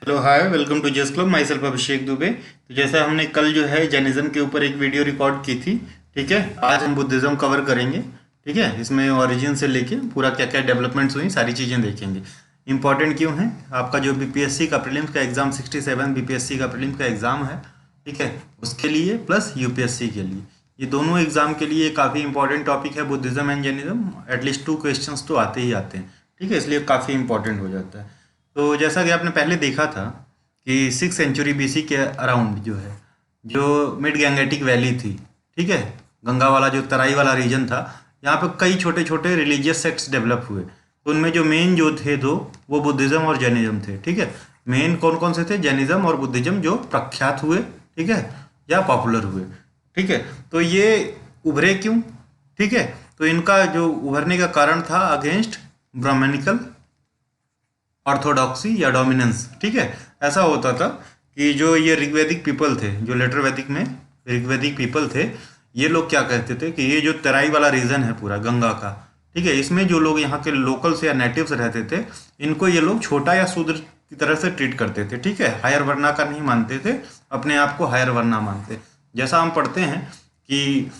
Hello hi welcome to जेस club my self अभिषेक दुबे। तो जैसा हमने कल जो है जैनिज्म के ऊपर एक वीडियो रिकॉर्ड की थी, ठीक है। आज हम बुद्धिज्म कवर करेंगे, ठीक है। इसमें ओरिजिन से लेके पूरा क्या क्या डेवलपमेंट्स हुई सारी चीज़ें देखेंगे। इंपॉर्टेंट क्यों है? आपका जो बीपीएससी का प्रीलिम्स का एग्जाम 67 बीपीएससी का प्रीलिम्स का एग्जाम है, ठीक है, उसके लिए प्लस यूपीएससी के लिए, ये दोनों एग्जाम के लिए काफ़ी इंपॉर्टेंट टॉपिक है Buddhism and Jainism. At least 2 questions तो आते ही आते हैं, ठीक है, इसलिए काफ़ी इंपॉर्टेंट हो जाता है। तो जैसा कि आपने पहले देखा था कि 6 सेंचुरी बीसी के अराउंड जो है, जो मिड गैंगेटिक वैली थी, ठीक है, गंगा वाला जो तराई वाला रीजन था, यहाँ पे कई छोटे छोटे रिलीजियस सेक्ट्स डेवलप हुए। तो उनमें जो मेन जो थे दो, वो बुद्धिज्म और जैनिज्म थे, ठीक है। मेन कौन कौन से थे? जैनिज्म और बुद्धिज्म, जो प्रख्यात हुए, ठीक है, या पॉपुलर हुए, ठीक है। तो ये उभरे क्यों? ठीक है, तो इनका जो उभरने का कारण था अगेंस्ट ब्राह्मणिकल ऑर्थोडॉक्सी या डोमिनेंस, ठीक है। ऐसा होता था कि जो ये ऋग्वैदिक पीपल थे, जो लेटर वैदिक में ऋग्वैदिक पीपल थे, ये लोग क्या कहते थे कि ये जो तराई वाला रीजन है पूरा गंगा का, ठीक है, इसमें जो लोग यहाँ के लोकल्स या नेटिव्स रहते थे, इनको ये लोग छोटा या शूद्र की तरह से ट्रीट करते थे, ठीक है। हायर वर्ना का नहीं मानते थे, अपने आप को हायर वर्ना मानते। जैसा हम पढ़ते हैं कि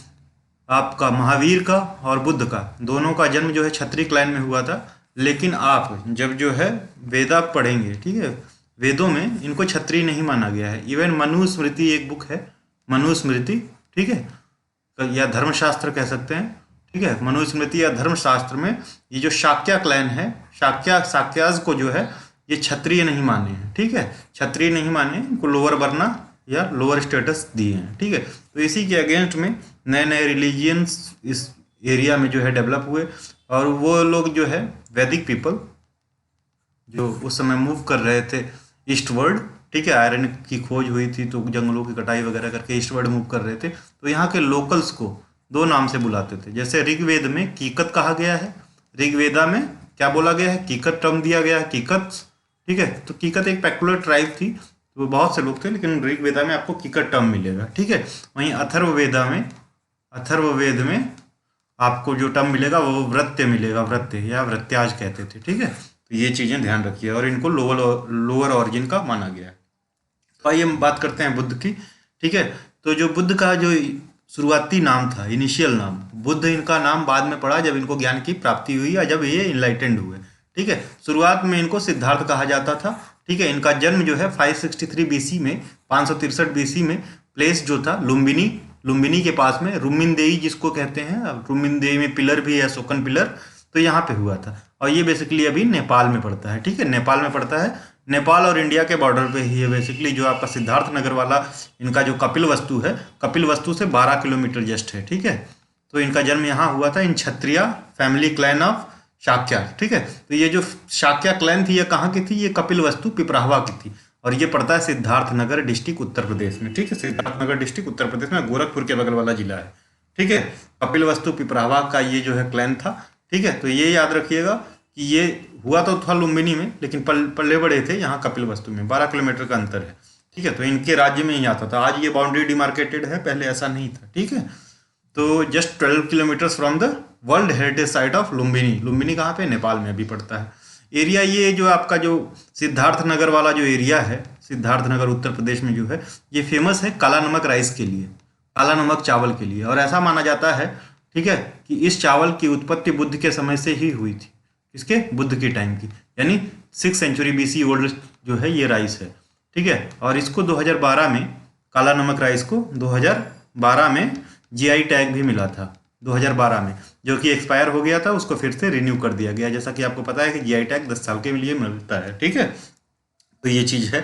आपका महावीर का और बुद्ध का दोनों का जन्म जो है क्षत्रिय क्लैन में हुआ था। लेकिन आप जब जो है वेदा पढ़ेंगे, ठीक है, वेदों में इनको क्षत्रिय नहीं माना गया है। इवन मनुस्मृति एक बुक है, मनुस्मृति, ठीक है, या धर्मशास्त्र कह सकते हैं, ठीक है, मनुस्मृति या धर्मशास्त्र में ये जो शाक्या क्लैन है, शाक्याज को जो है ये क्षत्रिय नहीं माने हैं, ठीक है, क्षत्रिय नहीं माने, इनको लोअर वर्ना या लोअर स्टेटस दिए हैं, ठीक है। तो इसी के अगेंस्ट में नए नए रिलीजियंस इस एरिया में जो है डेवलप हुए, और वो लोग जो है वैदिक पीपल जो उस समय मूव कर रहे थे ईस्टवर्ड, ठीक है, आयरन की खोज हुई थी तो जंगलों की कटाई वगैरह करके ईस्टवर्ड मूव कर रहे थे। तो यहाँ के लोकल्स को दो नाम से बुलाते थे। जैसे ऋग्वेद में कीकत कहा गया है, ऋग्वेदा में क्या बोला गया है? कीकत टर्म दिया गया है, कीकत, ठीक है। तो कीकत एक पैक्युलर ट्राइब थी, तो बहुत से लोग थे, लेकिन ऋग्वेदा में आपको कीकत टर्म मिलेगा, ठीक है। वहीं अथर्ववेद में आपको जो टर्म मिलेगा वो वृत्य मिलेगा, वृत्य या वृत्याज कहते थे, ठीक है। तो ये चीज़ें ध्यान रखिए, और इनको लोअर ऑरिजिन का माना गया है। तो आइए हम बात करते हैं बुद्ध की, ठीक है। तो जो बुद्ध का जो शुरुआती नाम था, इनिशियल नाम बुद्ध, इनका नाम बाद में पड़ा जब इनको ज्ञान की प्राप्ति हुई या जब ये इनलाइटेंड हुए, ठीक है। शुरुआत में इनको सिद्धार्थ कहा जाता था, ठीक है। इनका जन्म जो है 563 बीसी में, 563 बीसी में, प्लेस जो था लुम्बिनी, लुम्बिनी के पास में, रुमिनदेई जिसको कहते हैं, रुमिनदेई में पिलर भी है, शोकन पिलर, तो यहाँ पे हुआ था। और ये बेसिकली अभी नेपाल में पड़ता है, ठीक है, नेपाल में पड़ता है। नेपाल और इंडिया के बॉर्डर पे ही है बेसिकली। जो आपका सिद्धार्थ नगर वाला इनका जो कपिल वस्तु है, कपिल वस्तु से 12 किलोमीटर जस्ट है, ठीक है। तो इनका जन्म यहाँ हुआ था, इन क्षत्रिया फैमिली क्लैन ऑफ शाक्या, ठीक है। तो ये जो शाक्या क्लैन थी ये कहाँ की थी? ये कपिल वस्तु पिपराहवा की थी, और ये पड़ता है सिद्धार्थ नगर डिस्ट्रिक्ट उत्तर प्रदेश में, ठीक है। सिद्धार्थ नगर डिस्ट्रिक्ट उत्तर प्रदेश में, गोरखपुर के बगल वाला जिला है, ठीक है। कपिल वस्तु पिपराहवा का ये जो है क्लैन था, ठीक है। तो ये याद रखिएगा कि ये हुआ तो था लुम्बिनी में, लेकिन पल्ले बड़े थे यहाँ कपिल वस्तु में, 12 किलोमीटर का अंतर है, ठीक है। तो इनके राज्य में ही आता था। आज ये बाउंड्री डिमार्केटेड है, पहले ऐसा नहीं था, ठीक है। तो just 12 kilometre from the world heritage site of Lumbini. Lumbini कहाँ पे? नेपाल में अभी पड़ता है। एरिया ये जो आपका जो सिद्धार्थ नगर वाला जो एरिया है, सिद्धार्थ नगर उत्तर प्रदेश में जो है, ये फेमस है काला नमक राइस के लिए, काला नमक चावल के लिए। और ऐसा माना जाता है, ठीक है, कि इस चावल की उत्पत्ति बुद्ध के समय से ही हुई थी। इसके बुद्ध के टाइम की, यानी 6 सेंचुरी बीसी ओल्ड जो है ये राइस है, ठीक है। और इसको 2012 में, काला नमक राइस को 2012 में जीआई टैग भी मिला था, 2012 में, जो कि एक्सपायर हो गया था, उसको फिर से रिन्यू कर दिया गया। जैसा कि आपको पता है कि जीआई टैग 10 साल के लिए मिलता है, ठीक है। तो ये चीज़ है,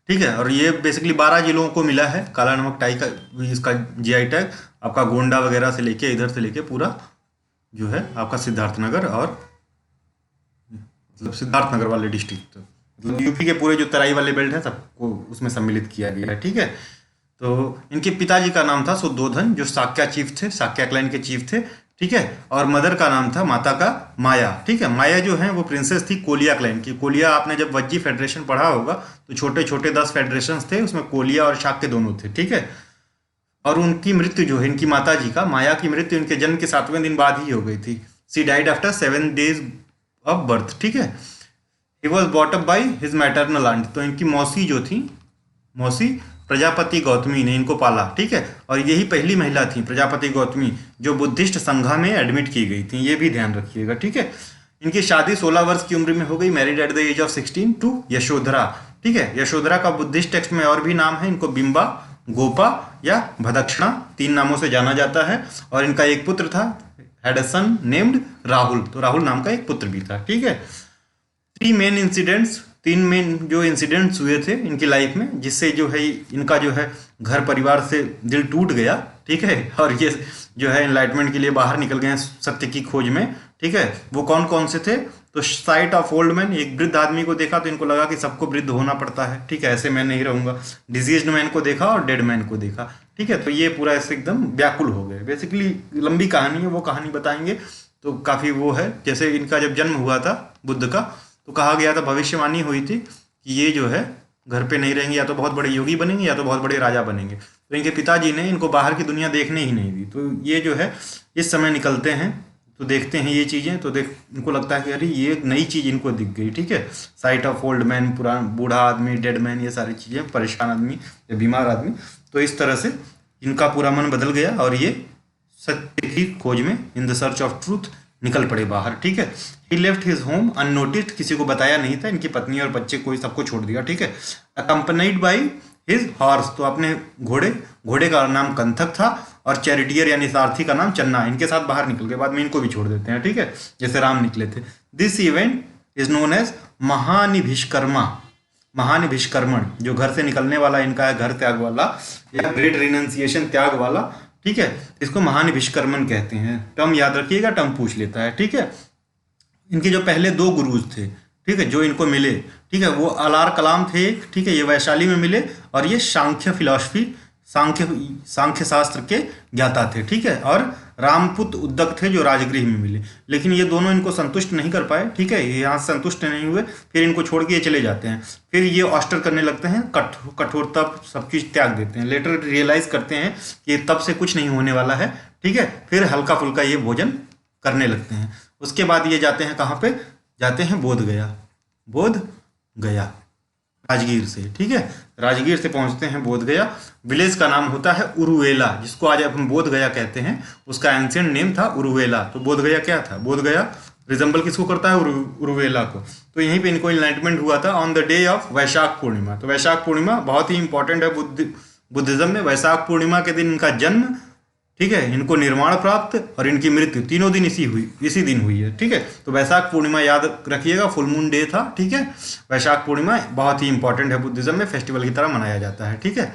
ठीक है। और ये बेसिकली 12 जिलों को मिला है काला नमक टाई का, इसका जीआई टैग। आपका गोंडा वगैरह से लेके, इधर से लेके पूरा जो है आपका सिद्धार्थनगर, और मतलब सिद्धार्थनगर वाले डिस्ट्रिक्ट, मतलब यूपी के पूरे जो तराई वाले बेल्ट है सबको उसमें सम्मिलित किया गया है, ठीक है। तो इनके पिताजी का नाम था शुद्धोधन, जो साक्या चीफ थे, साक्या क्लैन के चीफ थे, ठीक है। और मदर का नाम था, माता का, माया, ठीक है। माया जो है वो प्रिंसेस थी कोलिया क्लैन की। कोलिया आपने जब वज्जी फेडरेशन पढ़ा होगा तो छोटे छोटे 10 फेडरेशन थे, उसमें कोलिया और शाक्य दोनों थे, ठीक है। और उनकी मृत्यु जो है, इनकी माता जी का, माया की मृत्यु इनके जन्म के 7वें दिन बाद ही हो गई थी। She died after 7 days of birth, ठीक है। He was bought up by his maternal aunt, तो इनकी मौसी जो थी, मौसी प्रजापति गौतमी ने इनको पाला, ठीक है। और यही पहली महिला थी प्रजापति गौतमी जो बुद्धिस्ट संघा में एडमिट की गई थी, ये भी ध्यान रखिएगा, ठीक है। इनकी शादी 16 वर्ष की उम्र में हो गई, married at the age of 16 to Yashodhara, ठीक है। यशोधरा का बुद्धिस्ट टेक्स्ट में और भी नाम है, इनको बिंबा, गोपा या भदक्षिणा 3 नामों से जाना जाता है। और इनका एक पुत्र था, had a son named Rahul, तो राहुल नाम का एक पुत्र भी था, ठीक है। 3 मेन इंसिडेंट्स, 3 मेन जो इंसिडेंट्स हुए थे इनकी लाइफ में, जिससे जो है इनका जो है घर परिवार से दिल टूट गया, ठीक है। और ये जो है एनलाइटमेंट के लिए बाहर निकल गए सत्य की खोज में, ठीक है। वो कौन कौन से थे, तो साइट ऑफ ओल्ड मैन, एक वृद्ध आदमी को देखा तो इनको लगा कि सबको वृद्ध होना पड़ता है, ठीक है, ऐसे मैं नहीं रहूंगा। डिजीज्ड मैन को देखा और डेड मैन को देखा, ठीक है। तो ये पूरा ऐसे एकदम व्याकुल हो गए। बेसिकली लंबी कहानी है, वो कहानी बताएंगे तो काफ़ी वो है। जैसे इनका जब जन्म हुआ था बुद्ध का, तो कहा गया था, भविष्यवाणी हुई थी कि ये जो है घर पे नहीं रहेंगे, या तो बहुत बड़े योगी बनेंगे या तो बहुत बड़े राजा बनेंगे। तो इनके पिताजी ने इनको बाहर की दुनिया देखने ही नहीं दी। तो ये जो है इस समय निकलते हैं तो देखते हैं ये चीज़ें, तो इनको लगता है कि अरे ये एक नई चीज़ इनको दिख गई, ठीक है। साइट ऑफ ओल्ड मैन, पुराना बूढ़ा आदमी, डेड मैन, ये सारी चीज़ें, परेशान आदमी या बीमार आदमी। तो इस तरह से इनका पूरा मन बदल गया और ये सत्य की खोज में, in the search of truth, निकल पड़े बाहर, ठीक है। ही लेफ्ट हिज होम अननोटिस्ड, किसी को बताया नहीं था, इनकी पत्नी और बच्चे कोई सबको छोड़ दिया, ठीक है। अकम्पनीड बाई हिज हॉर्स, तो अपने घोड़े का नाम कंथक था और चैरिटियर यानी सारथी का नाम चन्ना, इनके साथ बाहर निकल गए। बाद में इनको भी छोड़ देते हैं, ठीक है, जैसे राम निकले थे। This event is known as महानिभिष्कर्मा, महानिभिष्कर्मण, जो घर से निकलने वाला इनका है, घर त्याग वाला या ग्रेट रिनंसिएशन, त्याग वाला, ठीक है। इसको महानिभिष्कर्मण कहते हैं। टर्म याद रखिएगा, टर्म पूछ लेता है, ठीक है। इनके जो पहले 2 गुरुज थे, ठीक है, जो इनको मिले, ठीक है, वो अलार कलाम थे, ठीक है, ये वैशाली में मिले, और ये सांख्य फिलॉसफी, सांख्य शास्त्र के ज्ञाता थे, ठीक है। और रामपुत उद्दक थे जो राजगृह में मिले। लेकिन ये दोनों इनको संतुष्ट नहीं कर पाए, ठीक है, ये यहाँ संतुष्ट नहीं हुए, फिर इनको छोड़ के ये चले जाते हैं। फिर ये ऑस्टर करने लगते हैं, कठोरता, सब चीज़ त्याग देते हैं। लेटर रियलाइज करते हैं कि तब से कुछ नहीं होने वाला है, ठीक है। फिर हल्का फुल्का ये भोजन करने लगते हैं। उसके बाद ये जाते हैं कहाँ पे, जाते हैं बोध गया राजगीर से, ठीक है, राजगीर से पहुंचते हैं बोध गया। विलेज का नाम होता है उरुवेला, जिसको आज हम बोध गया कहते हैं, उसका एंशिएंट नेम था उरुवेला। तो बोध गया क्या था, बोध गया रिजेंबल किसको करता है, उरुवेला को। तो यहीं पे इनको इनलाइटमेंट हुआ था on the day of Vaishakh Purnima. तो वैशाख पूर्णिमा बहुत ही इंपॉर्टेंट है बुद्धिज्म में। वैशाख पूर्णिमा के दिन इनका जन्म, ठीक है, इनको निर्वाण प्राप्त और इनकी मृत्यु तीनों दिन इसी दिन हुई है, ठीक है। तो वैशाख पूर्णिमा याद रखिएगा, फुल मून डे था, ठीक है। वैशाख पूर्णिमा बहुत ही इंपॉर्टेंट है बुद्धिज्म में, फेस्टिवल की तरह मनाया जाता है, ठीक है।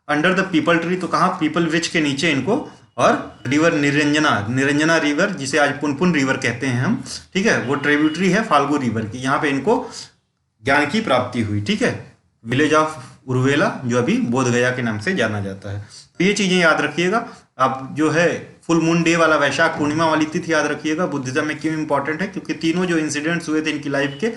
अंडर द पीपल ट्री, तो कहाँ, पीपल वृक्ष के नीचे इनको, और रिवर निरंजना रिवर, जिसे आज पुनपुन रिवर कहते हैं हम, ठीक है, वो ट्रिब्यूटरी है फाल्गु रिवर की, यहाँ पे इनको ज्ञान की प्राप्ति हुई, ठीक है। विलेज ऑफ उरुवेला जो अभी बोध गया के नाम से जाना जाता है। तो ये चीज़ें याद रखिएगा आप। जो है फुल मून डे वाला वैशाख पूर्णिमा वाली तिथि याद रखिएगा। बुद्धिज्म में क्यों इंपॉर्टेंट है, क्योंकि तीनों जो इंसिडेंट्स हुए थे इनकी लाइफ के,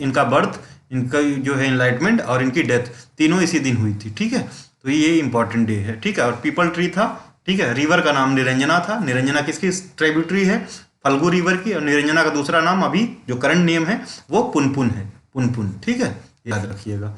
इनका बर्थ, इनका जो है एनलाइटमेंट और इनकी डेथ, तीनों इसी दिन हुई थी, ठीक है। तो ये इंपॉर्टेंट डे है, ठीक है। और पीपल ट्री था, ठीक है। रिवर का नाम निरंजना था, निरंजना किसकी ट्रिब्यूटरी है, फल्गु रिवर की। और निरंजना का दूसरा नाम अभी जो करंट नेम है वो पुनपुन है, पुनपुन, ठीक है, याद रखिएगा।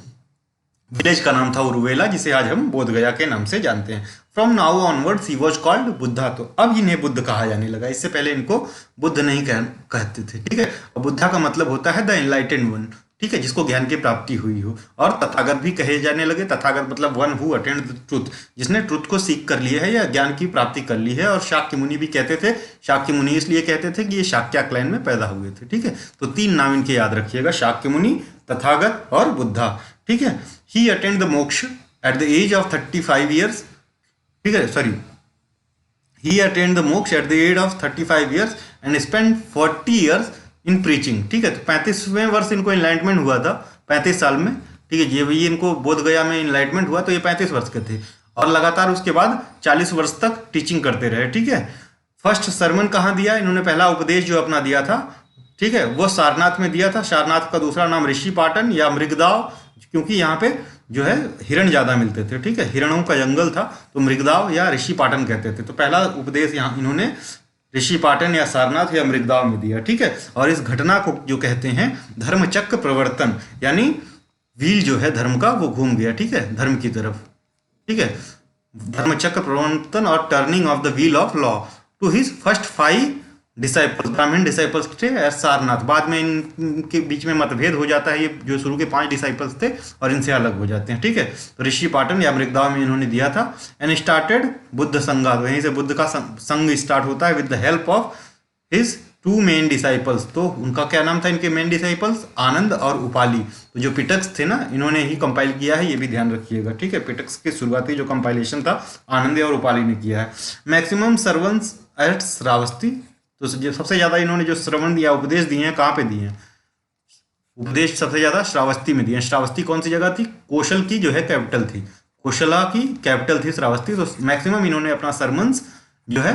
विलेज का नाम था उरुवेला, जिसे आज हम बोध गया के नाम से जानते हैं। From now onwards he was called Buddha, तो अब इन्हें बुद्ध कहा जाने लगा, इससे पहले इनको बुद्ध नहीं कहते थे, ठीक है। और बुद्धा का मतलब होता है द एनलाइटेंड वन, ठीक है, जिसको ज्ञान की प्राप्ति हुई हो। और तथागत भी कहे जाने लगे। तथागत मतलब one who attend the truth, जिसने ट्रुथ को सीख कर लिया है या ज्ञान की प्राप्ति कर ली है। और शाक्य मुनि भी कहते थे, शाक्य मुनि इसलिए कहते थे कि ये शाक्या क्लैन में पैदा हुए थे, ठीक है। तो 3 नाम इनके याद रखिएगा, शाक्य मुनि, तथागत और बुद्धा, ठीक है। He attend the moksha at the age of 35 years, ठीक है, sorry, he attend the moksha at the age of 35 years and spend 40 years in preaching, ठीक है। तो 35वें वर्ष इनको एनलाइटमेंट हुआ था, 35 साल में, ठीक है। ये भी इनको बोध गया में एनलाइटमेंट हुआ तो ये 35 वर्ष के थे, और लगातार उसके बाद 40 वर्ष तक टीचिंग करते रहे, ठीक है। फर्स्ट सरमन कहाँ दिया इन्होंने, पहला उपदेश जो अपना दिया था, ठीक है, वो सारनाथ में दिया था। सारनाथ का दूसरा नाम ऋषि पाटन या मृगदाव, क्योंकि यहाँ पे जो है हिरण ज़्यादा मिलते थे, ठीक है, हिरणों का जंगल था, तो मृगदाव या ऋषि पाटन कहते थे। तो पहला उपदेश यहाँ इन्होंने ऋषि पाटन या सारनाथ या मृगदाव में दिया, ठीक है। और इस घटना को जो कहते हैं धर्मचक्र प्रवर्तन, यानी व्हील जो है धर्म का वो घूम गया, ठीक है, धर्म की तरफ, ठीक है। धर्मचक्र प्रवर्तन और turning of the wheel of law to his first 5 disciples, Brahmin disciples थे एज सारनाथ। बाद में इनके बीच में मतभेद हो जाता है, ये जो शुरू के 5 डिसाइपल्स थे और इनसे अलग हो जाते हैं, ठीक है। तो ऋषि पाटन या मृगदाव में इन्होंने दिया था। एंड स्टार्टेड बुद्ध संघा, वहीं से बुद्ध का संघ स्टार्ट होता है with the help of his 2 main disciples. तो उनका क्या नाम था इनके मेन डिसाइपल्स? आनंद और उपाली। तो जो पिटक्स थे ना, इन्होंने ही कंपाइल किया है, ये भी ध्यान रखिएगा, ठीक है। पिटक्स के शुरुआती जो कंपाइलेशन था आनंद और उपाली ने किया है। मैक्सिमम सर्वंस एट श्रावस्ती, तो सबसे ज्यादा इन्होंने जो श्रवण दिया, उपदेश दिए हैं, कहाँ पे दिए हैं? उपदेश सबसे ज्यादा श्रावस्ती में दिए हैं। श्रावस्ती कौन सी जगह थी? कौशल की जो है कैपिटल थी, कौशला की कैपिटल थी श्रावस्ती। तो मैक्सिमम इन्होंने अपना सरमन्स जो है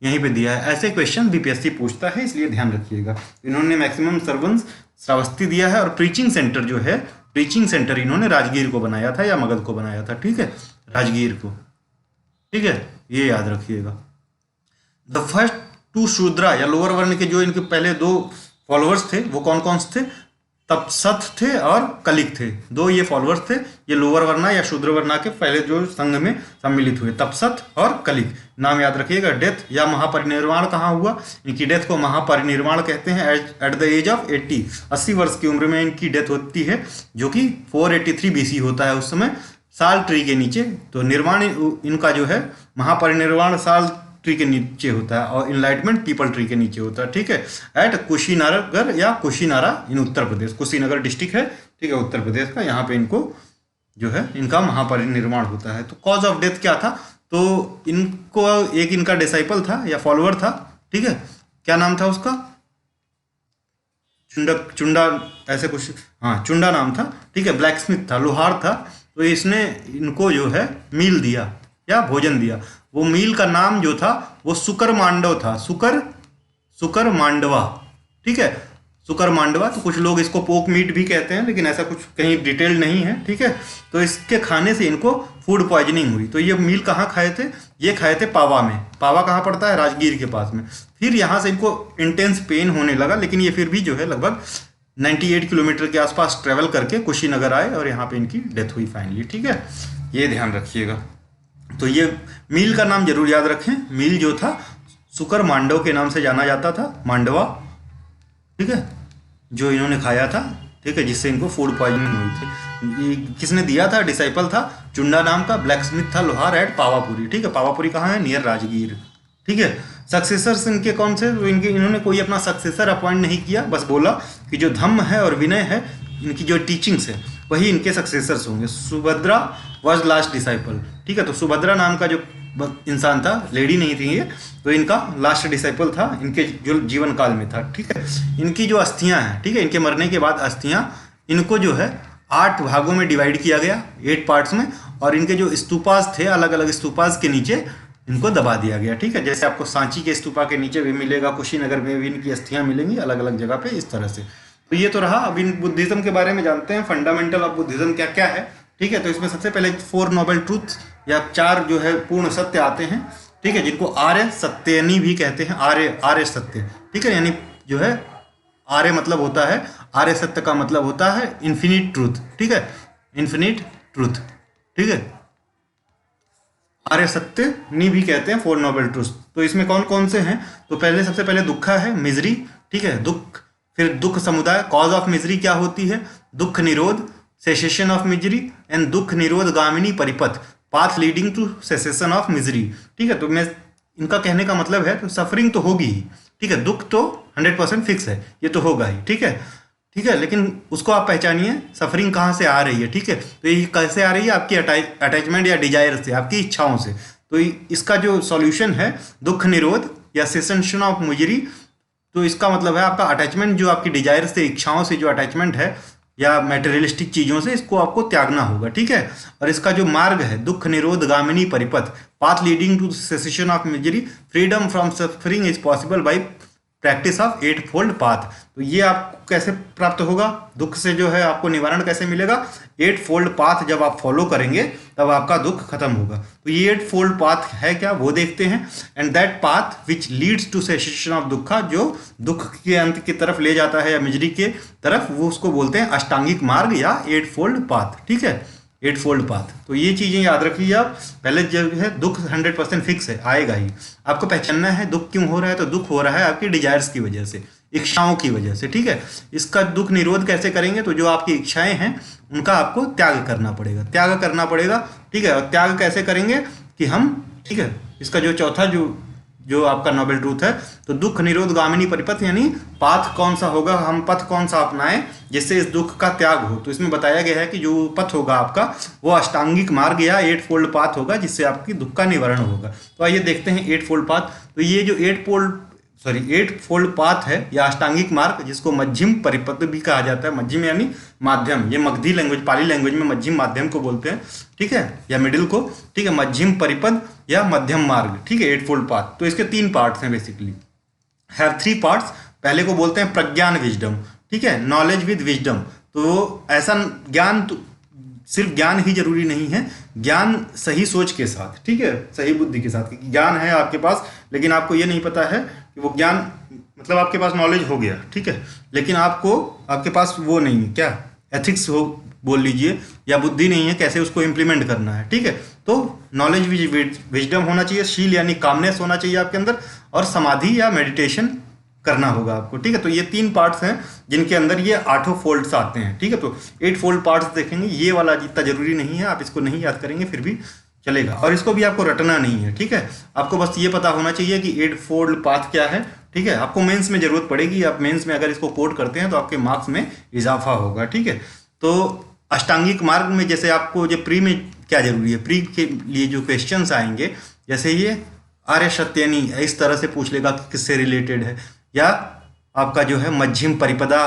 यहीं पे दिया है। ऐसे क्वेश्चन बीपीएससी पूछता है, इसलिए ध्यान रखिएगा। इन्होंने मैक्सिमम सर्वन्स श्रावस्ती दिया है। और प्रीचिंग सेंटर जो है, प्रीचिंग सेंटर इन्होंने राजगीर को बनाया था या मगध को बनाया था, ठीक है, राजगीर को, ठीक है, ये याद रखिएगा। द फर्स्ट 2 शूद्रा या लोअर वर्ण के जो इनके पहले 2 फॉलोअर्स थे वो कौन कौन से थे? तपसत थे और कलिक थे। 2 ये फॉलोअर्स थे, ये लोअर वर्णा या शूद्र वर्णा के पहले जो संघ में सम्मिलित हुए, तपसत और कलिक। नाम याद रखिएगा। डेथ या महापरिनिर्वाण कहाँ हुआ? इनकी डेथ को महापरिनिर्वाण कहते हैं। एट द एज ऑफ 80 वर्ष की उम्र में इनकी डेथ होती है, जो कि 483 BC होता है उस समय, साल ट्री के नीचे। तो निर्वाण इनका जो है महापरिनिर्वाण साल ट्री के नीचे होता है और इनलाइटमेंट पीपल ट्री के नीचे होता है, ठीक है। एट कुशीनगर या कुशीनारा इन उत्तर प्रदेश, कुशीनगर डिस्ट्रिक्ट है, ठीक है, उत्तर प्रदेश का। यहाँ पे इनको जो है इनका महापरिनिर्वाण होता है। तो कॉज ऑफ डेथ क्या था? तो इनको एक इनका डिसाइपल था या फॉलोअर था, ठीक है, क्या नाम था उसका? चुंडा ऐसे कुछ, हाँ, चुंडा नाम था, ठीक है। ब्लैक स्मिथ था, लोहार था। तो इसने इनको जो है मील दिया या भोजन दिया। वो मील का नाम जो था वो सुकर मांडव था, सुकर मांडवा, ठीक है, सुकर मांडवा। तो कुछ लोग इसको पोक मीट भी कहते हैं, लेकिन ऐसा कुछ कहीं डिटेल नहीं है, ठीक है। तो इसके खाने से इनको फूड पॉइजनिंग हुई। तो ये मील कहाँ खाए थे? ये खाए थे पावा में। पावा कहाँ पड़ता है? राजगीर के पास में। फिर यहाँ से इनको इंटेंस पेन होने लगा, लेकिन ये फिर भी जो है लगभग 98 किलोमीटर के आसपास ट्रेवल करके कुशीनगर आए और यहाँ पे इनकी डेथ हुई फाइनली, ठीक है, ये ध्यान रखिएगा। तो ये मील का नाम जरूर याद रखें। मील जो था सुकर मांडव के नाम से जाना जाता था, मांडवा, ठीक है, जो इन्होंने खाया था, ठीक है, जिससे इनको फूड पॉइजनिंग हुई थी। ये किसने दिया था? डिसाइपल था, चुंडा नाम का, ब्लैक स्मिथ था, लोहार एट पावापुरी, ठीक है। पावापुरी कहाँ है? नियर राजगीर, ठीक है। सक्सेसर्स इनके कौन से? तो इन्होंने कोई अपना सक्सेसर अपॉइंट नहीं किया, बस बोला कि जो धम्म है और विनय है, इनकी जो टीचिंग्स है वही इनके सक्सेसर्स होंगे। सुभद्रा वॉज लास्ट डिसाइपल, ठीक है। तो सुभद्रा नाम का जो इंसान था, लेडी नहीं थी ये, तो इनका लास्ट डिसाइपल था, इनके जो जीवन काल में था, ठीक है। इनकी जो अस्थियां हैं, ठीक है, इनके मरने के बाद अस्थियां, इनको जो है 8 भागों में डिवाइड किया गया, 8 पार्ट्स में। और इनके जो स्तूपास थे, अलग अलग स्तूपास के नीचे इनको दबा दिया गया, ठीक है। जैसे आपको सांची के स्तूपा के नीचे भी मिलेगा, कुशीनगर में भी इनकी अस्थियां मिलेंगी अलग अलग जगह पे, इस तरह से। तो ये तो रहा। अब इन बुद्धिज्म के बारे में जानते हैं, फंडामेंटल ऑफ बुद्धिज्म क्या क्या है, ठीक है। तो इसमें सबसे पहले 4 नोबल ट्रूथ या 4 जो है पूर्ण सत्य आते हैं, ठीक है, जिनको आर्य सत्यनी भी कहते हैं। आर्य सत्य, ठीक है, यानी जो है आर्य मतलब होता है, आर्य सत्य का मतलब होता है इन्फिनिट ट्रूथ, ठीक है, इन्फिनिट ट्रूथ, ठीक है। आर्य सत्य नी भी कहते हैं 4 नोबल ट्रूथ। तो इसमें कौन कौन से हैं? तो पहले सबसे पहले दुखा है, मिजरी, ठीक है, दुख। फिर दुख समुदाय, कॉज ऑफ मिजरी क्या होती है? दुख निरोध, सेसेशन ऑफ मिजरी, एंड दुख निरोध गामिनी परिपथ, path leading to cessation of misery, ठीक है। तो मैं इनका कहने का मतलब है, तो सफरिंग तो होगी ही, ठीक है, दुख तो 100% फिक्स है, ये तो होगा ही, ठीक है, ठीक है। लेकिन उसको आप पहचानिए, सफरिंग कहाँ से आ रही है, ठीक है। तो ये कैसे आ रही है? आपकी अटैचमेंट या डिजायर से, आपकी इच्छाओं से। तो इसका जो सॉल्यूशन है दुख निरोध या सेसेशन ऑफ मिजरी, तो इसका मतलब है आपका अटैचमेंट, जो आपकी डिजायर से, इच्छाओं से जो अटैचमेंट है या मैटेरियलिस्टिक चीज़ों से, इसको आपको त्यागना होगा, ठीक है। और इसका जो मार्ग है दुख निरोध गामिनी परिपथ, path leading to cessation of misery, freedom from suffering is possible by practice of 8 fold path. तो ये आपको कैसे प्राप्त होगा, दुख से जो है आपको निवारण कैसे मिलेगा, 8 फोल्ड पाथ जब आप फॉलो करेंगे तब आपका दुख खत्म होगा। तो ये 8 फोल्ड पाथ है क्या, वो देखते हैं। And that path which leads to cessation of dukkha, जो दुख के अंत की तरफ ले जाता है या मिजरी के तरफ, वो उसको बोलते हैं अष्टांगिक मार्ग या 8 फोल्ड पाथ। ठीक है, 8 फोल्ड पाथ। तो ये चीज़ें याद रखिए आप। पहले जो है दुख 100% फिक्स है, आएगा ही। आपको पहचानना है दुख क्यों हो रहा है, तो दुख हो रहा है आपकी डिजायर्स की वजह से, इच्छाओं की वजह से। ठीक है, इसका दुख निरोध कैसे करेंगे, तो जो आपकी इच्छाएं हैं उनका आपको त्याग करना पड़ेगा, त्याग करना पड़ेगा। ठीक है, और त्याग कैसे करेंगे कि हम, ठीक है, इसका जो चौथा जो आपका नोबेल ट्रूथ है, तो दुख निरोध गामिनी परिपथ, यानी पाथ कौन सा होगा, हम पथ कौन सा अपनाएं जिससे इस दुख का त्याग हो। तो इसमें बताया गया है कि जो पथ होगा आपका वो अष्टांगिक मार्ग या 8 फोल्ड पाथ होगा, जिससे आपकी दुख का निवारण होगा। तो आइए देखते हैं 8 फोल्ड पाथ। तो ये जो 8 फोल्ड पाथ है या अष्टांगिक मार्ग, जिसको मध्यम परिपथ भी कहा जाता है, मध्यम यानी माध्यम, ये मगधी लैंग्वेज, पाली लैंग्वेज में मध्यम माध्यम को बोलते हैं। ठीक है, या मिडिल को। ठीक है, मध्यम परिपथ या मध्यम मार्ग। ठीक है, 8 फोल्ड पाथ। तो इसके 3 पार्ट्स हैं बेसिकली, हैव 3 पार्ट्स। पहले को बोलते हैं प्रज्ञान विजडम। ठीक है, नॉलेज विद विजडम। तो ऐसा ज्ञान, तो सिर्फ ज्ञान ही जरूरी नहीं है, ज्ञान सही सोच के साथ, ठीक है, सही बुद्धि के साथ। ज्ञान है आपके पास लेकिन आपको ये नहीं पता है कि वो ज्ञान, मतलब आपके पास नॉलेज हो गया, ठीक है, लेकिन आपके पास वो नहीं है, क्या एथिक्स हो बोल लीजिए, या बुद्धि नहीं है कैसे उसको इम्प्लीमेंट करना है। ठीक है, तो नॉलेज विजडम होना चाहिए, शील यानी कामनेस होना चाहिए आपके अंदर, और समाधि या मेडिटेशन करना होगा आपको। ठीक है, तो ये 3 पार्ट्स हैं जिनके अंदर ये 8 फोल्ड्स आते हैं। ठीक है, तो 8 फोल्ड पार्ट्स देखेंगे, ये वाला जितना जरूरी नहीं है, आप इसको नहीं याद करेंगे फिर भी चलेगा, और इसको भी आपको रटना नहीं है। ठीक है, आपको बस ये पता होना चाहिए कि 8 फोल्ड पाथ क्या है। ठीक है, आपको मेंस में जरूरत पड़ेगी, आप मेंस में अगर इसको कोड करते हैं तो आपके मार्क्स में इजाफा होगा। ठीक है, तो अष्टांगिक मार्ग में जैसे आपको जो प्री में क्या जरूरी है, प्री के लिए जो क्वेश्चंस आएंगे, जैसे ये आर्य सत्यनी, इस तरह से पूछ लेगा कि किससे रिलेटेड है, या आपका जो है मध्यम परिपदा,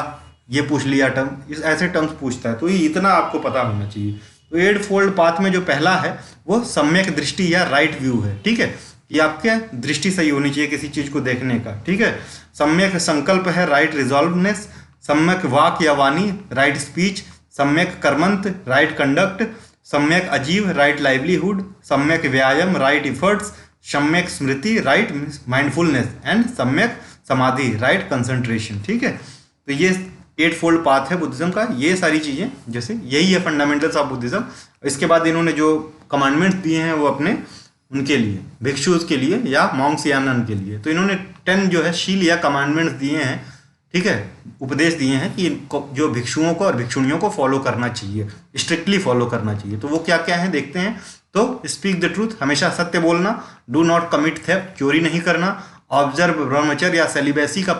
ये पूछ लिया टर्म, इस ऐसे टर्म्स पूछता है। तो ये इतना आपको पता होना चाहिए। तो 8 फोल्ड पाथ में जो पहला है वो सम्यक दृष्टि या राइट व्यू है। ठीक है, ये आपके दृष्टि सही होनी चाहिए किसी चीज को देखने का। ठीक है, सम्यक संकल्प है, राइट रिजॉल्वनेस, सम्यक वाक या वाणी, राइट स्पीच, सम्यक कर्मंत, राइट कंडक्ट, सम्यक अजीव, राइट लाइवलीहुड, सम्यक व्यायाम, राइट इफर्ट्स, सम्यक स्मृति, राइट माइंडफुलनेस, एंड सम्यक समाधि, राइट कंसंट्रेशन। ठीक है, तो ये 8 फोल्ड पाथ है बुद्धिज्म का। ये सारी चीजें, जैसे यही है फंडामेंटल्स ऑफ बुद्धिज्म। इसके बाद इन्होंने जो कमांडमेंट्स दिए हैं वो अपने उनके लिए, भिक्षुज के लिए या मॉन्क्स या नन के लिए। तो इन्होंने 10 जो है शील या कमांडमेंट्स दिए हैं। ठीक है, उपदेश दिए हैं कि जो भिक्षुओं को और भिक्षुणियों को फॉलो करना चाहिए, स्ट्रिक्टली फॉलो करना चाहिए। तो वो क्या क्या है देखते हैं। तो स्पीक द ट्रूथ, हमेशा सत्य बोलना, डू नॉट कमिट थेफ्ट, चोरी नहीं करना, ऑब्जर्व ब्रह्मचर्य या सेलिबेसी का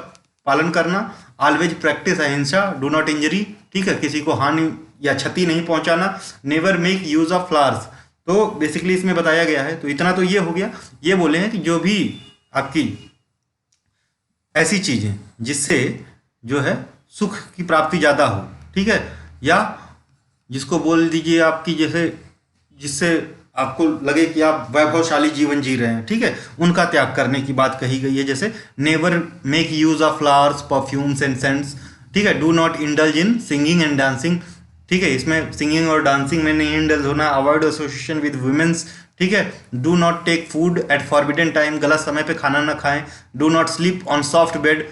पालन करना, ऑलवेज प्रैक्टिस अहिंसा, डू नॉट इंजरी। ठीक है, किसी को हानि या क्षति नहीं पहुंचाना, never make use of flowers. तो बेसिकली इसमें बताया गया है। तो इतना तो ये हो गया। ये बोले हैं कि जो भी आपकी ऐसी चीजें जिससे जो है सुख की प्राप्ति ज्यादा हो, ठीक है, या जिसको बोल दीजिए आपकी, जैसे जिससे आपको लगे कि आप वैभवशाली जीवन जी रहे हैं, ठीक है, उनका त्याग करने की बात कही गई है। जैसे never make use of flowers, perfumes and cents. ठीक है, do not indulge in singing and dancing. ठीक है, इसमें सिंगिंग और डांसिंग में नहीं इंडल्ज होना। Avoid association with womens. ठीक है, do not take food at forbidden time, गलत समय पे खाना ना खाएं। Do not sleep on soft bed,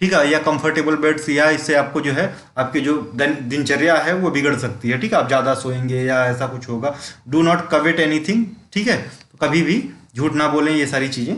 ठीक है, या कंफर्टेबल बेड्स, या इससे आपको जो है आपकी जो दिनचर्या है वो बिगड़ सकती है। ठीक है, आप ज़्यादा सोएंगे या ऐसा कुछ होगा। Do not covet anything. ठीक है, तो कभी भी झूठ ना बोलें, ये सारी चीज़ें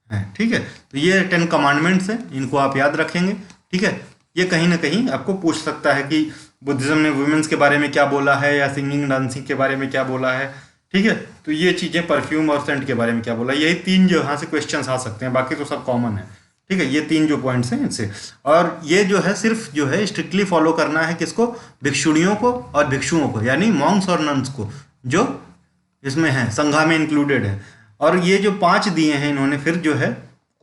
हैं। ठीक है, तो ये 10 कमांडमेंट्स हैं, इनको आप याद रखेंगे। ठीक है, ये कहीं ना कहीं आपको पूछ सकता है कि बुद्धिज्म ने वुमेन्स के बारे में क्या बोला है, या सिंगिंग डांसिंग के बारे में क्या बोला है। ठीक है, तो ये चीज़ें, परफ्यूम और सेंट के बारे में क्या बोला, यही 3 जो यहाँ से क्वेश्चन आ सकते हैं, बाकी तो सब कॉमन है। ठीक है, ये 3 जो पॉइंट्स हैं इनसे, और ये जो है सिर्फ जो है स्ट्रिक्टली फॉलो करना है किसको, भिक्षुणियों को और भिक्षुओं को, यानी मॉन्क्स और नन्स को, जो इसमें है, संघा में इंक्लूडेड है। और ये जो 5 दिए हैं इन्होंने फिर जो है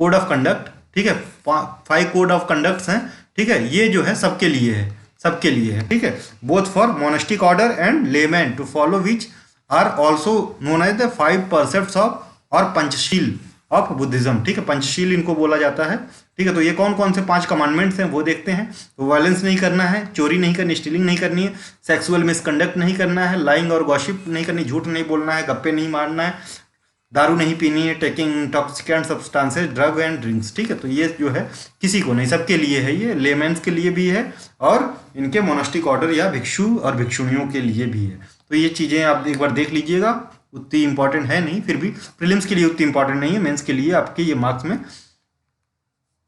कोड ऑफ कंडक्ट, ठीक है, 5 कोड ऑफ कंडक्ट्स हैं। ठीक है, ये जो है सबके लिए है, सबके लिए है। ठीक है, both for monastic order and layman to follow which are also known as the 5 precepts of और पंचशील ऑफ बुद्धिज्म। ठीक है, पंचशील इनको बोला जाता है। ठीक है। तो ये कौन कौन से 5 कमांडमेंट्स हैं वो देखते हैं। तो वायलेंस नहीं करना है, चोरी नहीं करनी, स्टीलिंग नहीं करनी है, सेक्सुअल मिसकंडक्ट नहीं करना है, लाइंग और गॉसिप नहीं करनी, झूठ नहीं बोलना है, गप्पे नहीं मारना है, दारू नहीं पीनी है, taking intoxicant substances, drug and drinks. ठीक है। तो ये जो है किसी को नहीं, सबके लिए है, ये लेमेंस के लिए भी है और इनके मोनास्टिक ऑर्डर या भिक्षु और भिक्षुणियों के लिए भी है। तो ये चीज़ें आप एक बार देख लीजिएगा, उतनी इंपॉर्टेंट है नहीं, फिर भी प्रीलिम्स के लिए उतनी इंपॉर्टेंट नहीं है, मेंस के लिए आपके ये मार्क्स में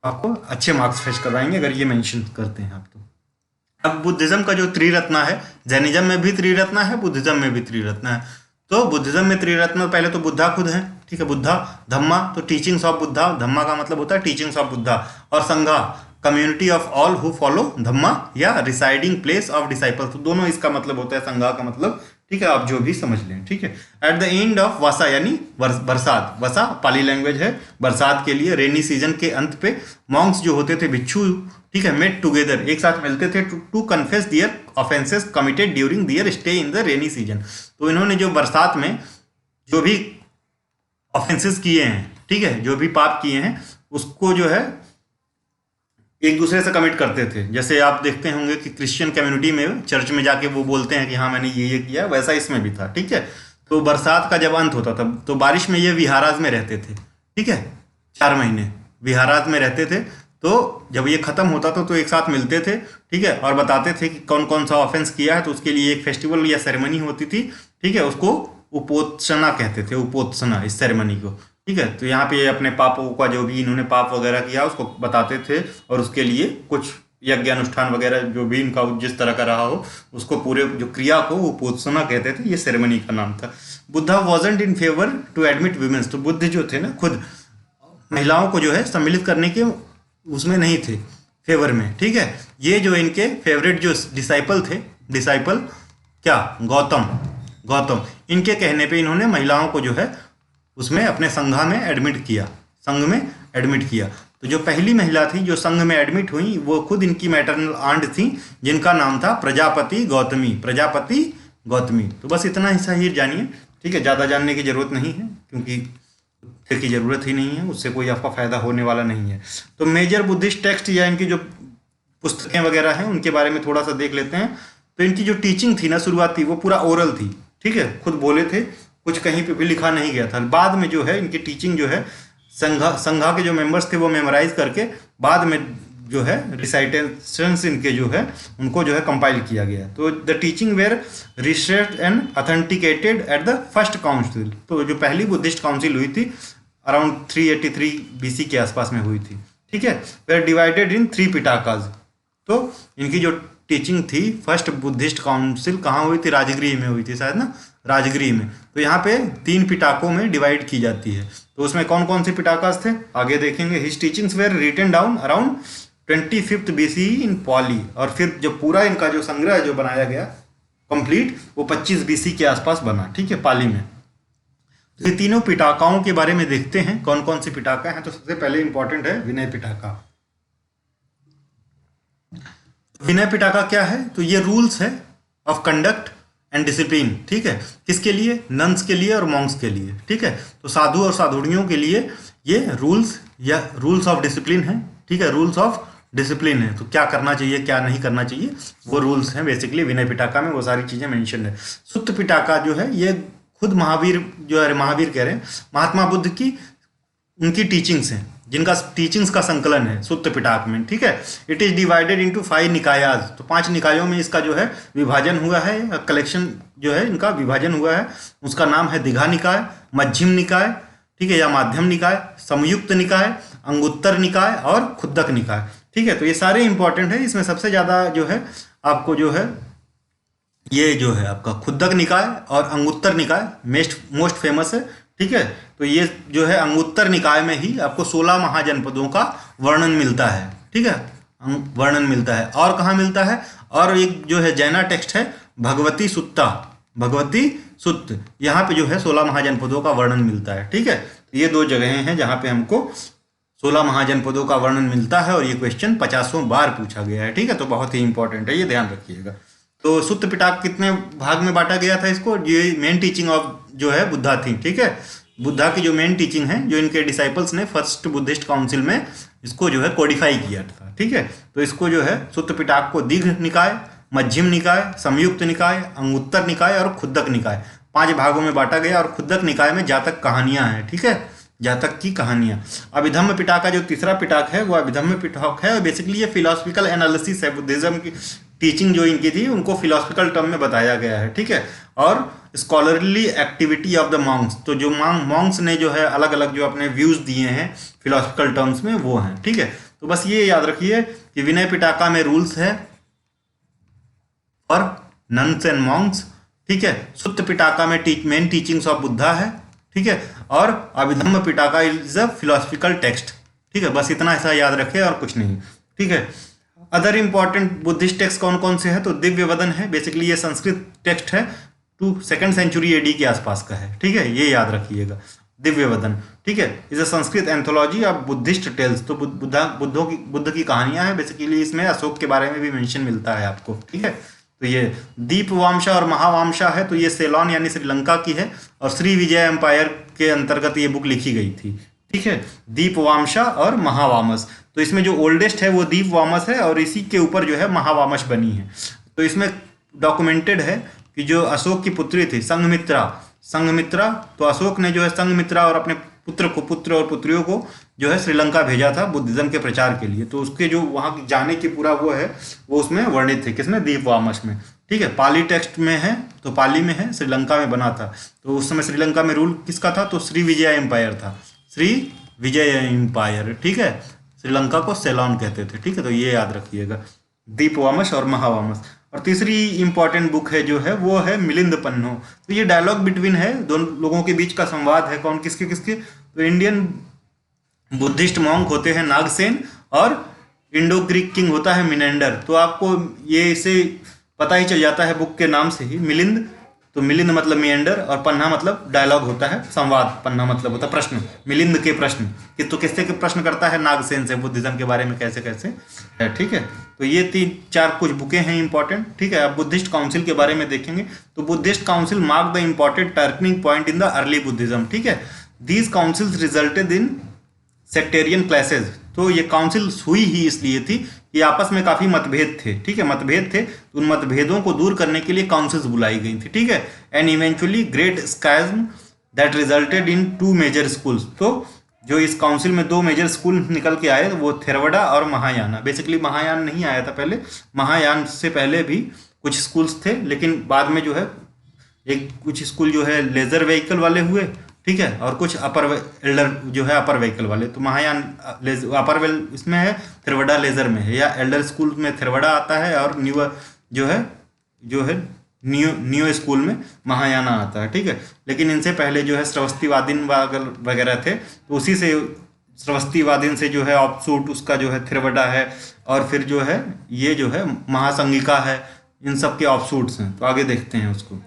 आपको अच्छे मार्क्स फेच करवाएंगे अगर ये मेंशन करते हैं आप तो। अब बुद्धिज्म का जो त्रिरत्न है, जैनिज्म में भी त्रिरत्न है, बुद्धिज्म में भी त्रिरत्न है। तो बुद्धिज्म में त्रिरत्न पहले तो बुद्धा खुद है, ठीक है, बुद्धा, धम्मा तो टीचिंग्स ऑफ बुद्धा, धम्मा का मतलब होता है टीचिंग्स ऑफ बुद्धा, और Sangha community of all who follow Dhamma या रिसाइडिंग प्लेस ऑफ डिसाइपल्स। तो दोनों इसका मतलब होता है संघा का मतलब, ठीक है, आप जो भी समझ लें, ठीक है। एट द एंड ऑफ वसा यानी बरसात, वसा पाली लैंग्वेज है, बरसात के लिए रेनी सीजन के अंत पे मॉन्क्स जो होते थे भिक्षु, ठीक है, मेट टुगेदर एक साथ मिलते थे to confess their offences committed during their stay in the rainy season. तो इन्होंने जो बरसात में जो भी ऑफेंसेस किए हैं, ठीक है, जो भी पाप किए हैं उसको जो है एक दूसरे से कमिट करते थे। जैसे आप देखते होंगे कि क्रिश्चियन कम्युनिटी में चर्च में जाके वो बोलते हैं कि हाँ मैंने ये किया, वैसा इसमें भी था, ठीक है। तो बरसात का जब अंत होता था तो बारिश में ये विहाराज में रहते थे, ठीक है, 4 महीने विहाराज में रहते थे। तो जब ये खत्म होता था तो एक साथ मिलते थे, ठीक है, और बताते थे कि कौन कौन सा ऑफेंस किया है। तो उसके लिए एक फेस्टिवल या सेरेमनी होती थी, ठीक है, उसको उपोत्सना कहते थे, उपोत्सना इस सेरेमनी को, ठीक है। तो यहाँ पे अपने पापों का जो भी इन्होंने पाप वगैरह किया उसको बताते थे और उसके लिए कुछ यज्ञ अनुष्ठान वगैरह जो भी इनका जिस तरह का रहा हो उसको पूरे जो क्रिया को उपोत्सना कहते थे, ये सेरेमनी का नाम था। Buddha wasn't in favour to admit womens. तो बुद्ध जो थे ना खुद महिलाओं को जो है सम्मिलित करने के उसमें नहीं थे, फेवर में, ठीक है। ये जो इनके फेवरेट जो डिसाइपल थे, डिसाइपल क्या, गौतम, इनके कहने पे इन्होंने महिलाओं को जो है उसमें अपने संघा में एडमिट किया, संघ में एडमिट किया। तो जो पहली महिला थी जो संघ में एडमिट हुई वो खुद इनकी मैटरनल आंट थी जिनका नाम था प्रजापति गौतमी। तो बस इतना हिस्सा ही जानिए, ठीक है, ज़्यादा जानने की जरूरत नहीं है क्योंकि की जरूरत ही नहीं है, उससे कोई आपका फायदा होने वाला नहीं है। तो मेजर बुद्धिस्ट टेक्स्ट या इनकी जो पुस्तकें वगैरह हैं उनके बारे में थोड़ा सा देख लेते हैं। तो इनकी जो टीचिंग थी ना शुरुआती, वो पूरा ओरल थी, ठीक है, खुद बोले थे, कुछ कहीं पे भी लिखा नहीं गया था। बाद में जो है इनकी टीचिंग जो है संघा के जो मेंबर्स थे वो मेमोराइज करके बाद में जो है रिसाइटेशंस इनके जो है उनको जो है कंपाइल किया गया। तो the teaching were research and authenticated at the first council. तो जो पहली बुद्धिस्ट काउंसिल हुई थी अराउंड 383 BC के आसपास में हुई थी, ठीक है। Were divided in 3 Pitakas. तो इनकी जो टीचिंग थी फर्स्ट बुद्धिस्ट काउंसिल कहाँ हुई थी, राजगृह में हुई थी शायद ना, राजगृह में। तो यहाँ पे 3 पिटाकों में डिवाइड की जाती है। तो उसमें कौन कौन से पिटाकास थे आगे देखेंगे। His teachings were written down around 25th BC in Pali. और फिर जो पूरा इनका जो संग्रह जो बनाया गया कंप्लीट वो 25 BC के आसपास बना, ठीक है, पाली में। तो ये तीनों पिटाकाओं के बारे में देखते हैं कौन कौन सी पिटाका हैं। तो सबसे पहले इंपॉर्टेंट है विनय पिटाका। विनय पिटाका क्या है, तो ये रूल्स है ऑफ कंडक्ट एंड डिसिप्लिन, ठीक है, किसके लिए, नन्स के लिए और मॉन्क्स के लिए, ठीक है। तो साधु और साधुड़ियों के लिए ये रूल्स या रूल्स ऑफ डिसिप्लिन है, ठीक है, रूल्स ऑफ डिसिप्लिन है। तो क्या करना चाहिए क्या नहीं करना चाहिए वो रूल्स हैं बेसिकली विनय पिटाका में, वो सारी चीजें मेंशन है। सुत्त पिटाका जो है ये खुद महावीर जो है, महावीर कह रहे हैं, महात्मा बुद्ध की उनकी टीचिंग्स हैं जिनका टीचिंग्स का संकलन है सुत्त पिटाक में, ठीक है। It is divided into 5 निकायाज। तो 5 निकायों में इसका जो है विभाजन हुआ है, कलेक्शन जो है इनका विभाजन हुआ है। उसका नाम है दीघा निकाय, मध्यम निकाय, ठीक है, या माध्यम निकाय, संयुक्त निकाय, अंगुत्तर निकाय और खुद्दक निकाय, ठीक है। तो ये सारे इंपॉर्टेंट है। इसमें सबसे ज़्यादा जो है आपको जो है ये जो है आपका खुद्दक निकाय और अंगुत्तर निकाय मोस्ट फेमस है, ठीक है। तो ये जो है अंगुत्तर निकाय में ही आपको 16 महाजनपदों का वर्णन मिलता है, ठीक है, वर्णन मिलता है। और कहाँ मिलता है, और एक जो है जैना टेक्स्ट है भगवती सुत्त, यहाँ पे जो है 16 महाजनपदों का वर्णन मिलता है, ठीक है। ये 2 जगहें हैं जहाँ पे हमको 16 महाजनपदों का वर्णन मिलता है और ये क्वेश्चन 50वें बार पूछा गया है, ठीक है। तो बहुत ही इंपॉर्टेंट है, ये ध्यान रखिएगा। तो सुत्त पिटाक कितने भाग में बांटा गया था इसको, ये मेन टीचिंग ऑफ जो है बुद्धा थी, ठीक है। बुद्धा की जो मेन टीचिंग है जो इनके डिसाइपल्स ने फर्स्ट बुद्धिस्ट काउंसिल में इसको जो है कोडिफाई किया था। ठीक है, तो इसको जो है सुत्त पिटाक को दीर्घ निकाय, मध्यम निकाय, संयुक्त निकाय, अंगुत्तर निकाय और खुद्दक निकाय 5 भागों में बांटा गया। और खुद्दक निकाय में जातक कहानियां हैं। ठीक है, जातक की कहानियां। अभिधम्म पिटाका जो तीसरा पिटाक है वो अभिधम्म पिटाक है। बेसिकली ये फिलोसफिकल एनालिसिस है, बुद्धिज्म की टीचिंग जो इनकी थी उनको फिलोसफिकल टर्म में बताया गया है। ठीक है, और scholarly activity of the Monks, तो जो मॉन्क्स ने जो है अलग अलग जो अपने व्यूज दिए हैं फिलोसफिकल टर्म्स में वो हैं। ठीक है, तो बस ये याद रखिए कि विनय पिटाका में रूल्स है फॉर नन्स एंड मॉन्क्स। ठीक है, सुत्त पिटाका में मेन टीचिंग्स ऑफ बुद्धा है। ठीक है, और Abhidhamma Pitaka is a philosophical text. ठीक है, बस इतना ऐसा याद रखे और कुछ नहीं। ठीक है, अदर इंपॉर्टेंट बुद्धिस्ट टेक्स्ट कौन कौन से हैं, तो दिव्य वदन है। बेसिकली ये संस्कृत टेक्स्ट है, 2nd सेंचुरी एडी के आसपास का है। ठीक है, ये याद रखिएगा, दिव्य वदन। ठीक है, is a Sanskrit anthology of Buddhist tales, तो बुद्ध की कहानियां हैं। बेसिकली इसमें अशोक के बारे में भी मेंशन मिलता है आपको। ठीक है, तो ये दीपवामशा और महावामशा है, तो ये सेलोन यानी श्रीलंका की है और श्री विजय एम्पायर के अंतर्गत ये बुक लिखी गई थी। ठीक है, दीपवामशा और महावामस, तो इसमें जो ओल्डेस्ट है वो दीपवामस है और इसी के ऊपर जो है महावामश बनी है। तो इसमें डॉक्यूमेंटेड है कि जो अशोक की पुत्री थी संघमित्रा, तो अशोक ने जो है संघमित्रा और अपने पुत्र और पुत्रियों को जो है श्रीलंका भेजा था बुद्धिज्म के प्रचार के लिए। तो उसके जो वहाँ जाने की पूरा वो है वो उसमें वर्णित थे, किसमें, दीपवामश में। ठीक है, पाली टेक्स्ट में है, तो पाली में है, श्रीलंका में बना था। तो उस समय श्रीलंका में रूल किसका था, तो श्री विजय एम्पायर था, श्री विजय एम्पायर। ठीक है, श्रीलंका को सेलोन कहते थे। ठीक है, तो ये याद रखिएगा, दीपवामश और महावामस। और तीसरी इंपॉर्टेंट बुक है जो है वो है मिलिंद पन्नो। तो ये डायलॉग बिटवीन है, दोनों लोगों के बीच का संवाद है, कौन किसके किसके। तो इंडियन बुद्धिस्ट मॉन्क होते हैं नागसेन और इंडो ग्रीक किंग होता है मिनेंडर। तो आपको ये इसे पता ही चल जाता है बुक के नाम से ही, मिलिंद, तो मिलिंद मतलब मिएंडर और पन्ना मतलब डायलॉग होता है, संवाद। पन्ना मतलब होता है प्रश्न, मिलिंद के प्रश्न कि तो किससे के प्रश्न करता है, नागसेन से, बुद्धिज्म के बारे में कैसे कैसे है। ठीक है, तो ये 3-4 कुछ बुकें हैं इंपॉर्टेंट। ठीक है, अब बुद्धिस्ट काउंसिल के बारे में देखेंगे। तो Buddhist council mark the important turning point in the early Buddhism. ठीक है, these councils resulted in sectarian clashes. तो ये काउंसिल हुई ही इसलिए थी कि आपस में काफ़ी मतभेद थे। ठीक है, मतभेद थे, तो उन मतभेदों को दूर करने के लिए काउंसिल्स बुलाई गई थी। ठीक है, and eventually great schism that resulted in 2 major schools. तो जो इस काउंसिल में 2 मेजर स्कूल निकल के आए वो थेरवडा और महायाना। बेसिकली महायान नहीं आया था पहले, महायान से पहले भी कुछ स्कूल्स थे, लेकिन बाद में जो है एक कुछ स्कूल जो है लेजर व्हीकल वाले हुए। ठीक है, और कुछ अपर एल्डर जो है अपर व्हीकल वाले। तो महायान अपर वेल इसमें है, थेरवडा लेजर में है, या एल्डर स्कूल में थेरवडा आता है और न्यू जो है न्यू स्कूल में महायाना आता है। ठीक है, लेकिन इनसे पहले जो है श्रवस्तिवादीन वगैरह थे, तो उसी से श्रवस्तिवादीन से जो है ऑफशूट उसका जो है थेरवडा है, और फिर जो है ये जो है महासंगिका है, इन सब के ऑफशूट्स हैं। तो आगे देखते हैं उसको।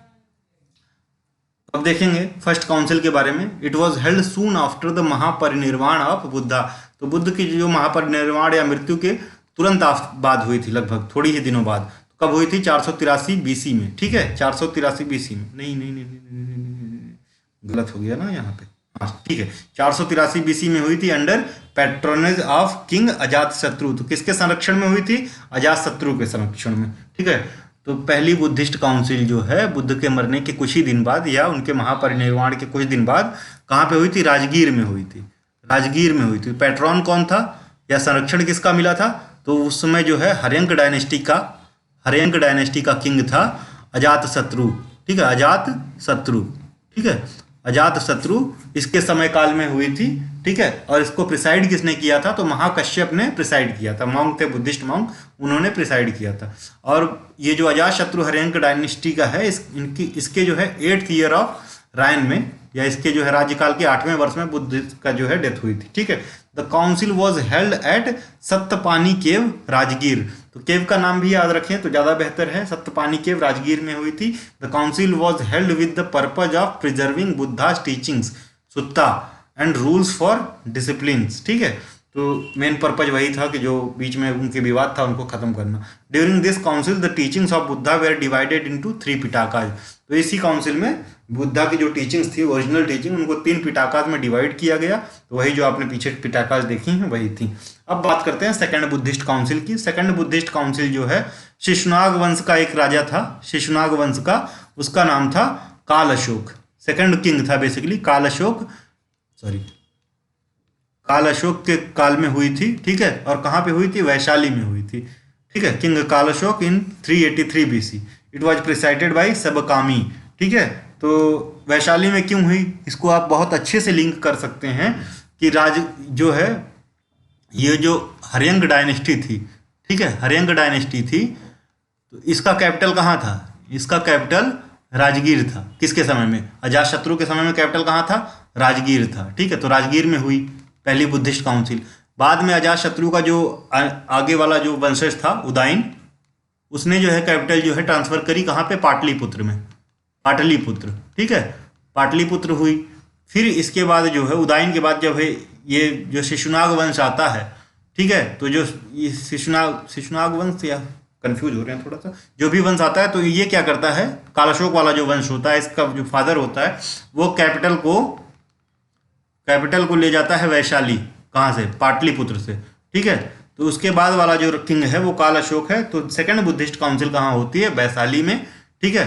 अब देखेंगे फर्स्ट काउंसिल के बारे में। It was held soon after the Mahaparinirvan of Buddha. तो बुद्ध की जो महापरिनिर्वाण या मृत्यु के तुरंत बाद हुई थी, लगभग थोड़ी ही दिनों बाद। तो कब हुई थी, 483 BC में। ठीक है, 483 BC में, नहीं, गलत हो गया ना यहाँ पे। हाँ ठीक है, 483 BC में हुई थी under patronage of king Ajatashatru. तो किसके संरक्षण में हुई थी, अजातशत्रु के संरक्षण में। ठीक है, तो पहली बुद्धिस्ट काउंसिल जो है बुद्ध के मरने के कुछ ही दिन बाद या उनके महापरिनिर्वाण के कुछ दिन बाद कहाँ पे हुई थी, राजगीर में हुई थी। राजगीर में हुई थी। पैट्रॉन कौन था या संरक्षण किसका मिला था, तो उस समय जो है हर्यंक डायनेस्टी का किंग था अजातशत्रु। ठीक है, अजातशत्रु। ठीक है, अजातशत्रु इसके समय काल में हुई थी। ठीक है, और इसको प्रिसाइड किसने किया था, तो महाकश्यप ने प्रिसाइड किया था। मॉन्क थे, बुद्धिस्ट मॉन्क, उन्होंने प्रिसाइड किया था। और ये जो अजातशत्रु हर्यंक डायनेस्टी का है, इसके जो है 8th ईयर ऑफ रायन में, या इसके जो है राज्यकाल के 8वें वर्ष में बुद्ध का जो है डेथ हुई थी। ठीक है, the council was held at Satyapani cave, Rajgir. तो केव का नाम भी याद रखें तो ज़्यादा बेहतर है। सत्यपानी केव राजगीर में हुई थी। The council was held with the purpose of preserving Buddhas teachings, Sutta and rules for disciplines. ठीक है, तो मेन पर्पज वही था कि जो बीच में उनके विवाद था उनको खत्म करना। During this council the teachings of Buddha were divided into 3 Pitakas. तो इसी काउंसिल में बुद्धा की जो टीचिंग्स थी, ओरिजिनल टीचिंग, उनको 3 पिटाकाज में डिवाइड किया गया। तो वही जो आपने पीछे पिटाकाज देखी हैं वही थी। अब बात करते हैं सेकंड बुद्धिस्ट काउंसिल की। सेकंड बुद्धिस्ट काउंसिल जो है, शिशुनाग वंश का एक राजा था, शिशुनाग वंश का, उसका नाम था काल अशोक। सेकंड किंग था बेसिकली काल अशोक, काल अशोक के काल में हुई थी, ठीक है। और कहाँ पे हुई थी? वैशाली में हुई थी, ठीक है। King Kalashoka in 383 BC। It was presided by Sabakami, ठीक है। तो वैशाली में क्यों हुई, इसको आप बहुत अच्छे से लिंक कर सकते हैं कि राज जो है, ये जो हर्यंग डायनेस्टी थी, ठीक है, हर्यंग डायनेस्टी थी, तो इसका कैपिटल कहाँ था? इसका कैपिटल राजगीर था। किसके समय में? अजातशत्रु के समय में कैपिटल कहाँ था? राजगीर था, ठीक है। तो राजगीर में हुई पहली बुद्धिस्ट काउंसिल। बाद में अजातशत्रु का जो आगे वाला जो वंशज था उदाइन, उसने जो है कैपिटल जो है ट्रांसफर करी कहाँ पे? पाटलिपुत्र में, पाटलिपुत्र, ठीक है, पाटलिपुत्र हुई। फिर इसके बाद जो है उदाइन के बाद जब है ये जो शिशुनाग वंश आता है, ठीक है, तो जो ये शिशुनाग वंश, या कंफ्यूज हो रहे हैं थोड़ा सा, जो भी वंश आता है तो ये क्या करता है, काल अशोक वाला जो वंश होता है, इसका जो फादर होता है वो कैपिटल को ले जाता है वैशाली, कहाँ से? पाटलिपुत्र से, ठीक है। तो उसके बाद वाला जो किंग है वो काल अशोक है। तो सेकंड बुद्धिस्ट काउंसिल कहाँ होती है? वैशाली में, ठीक है,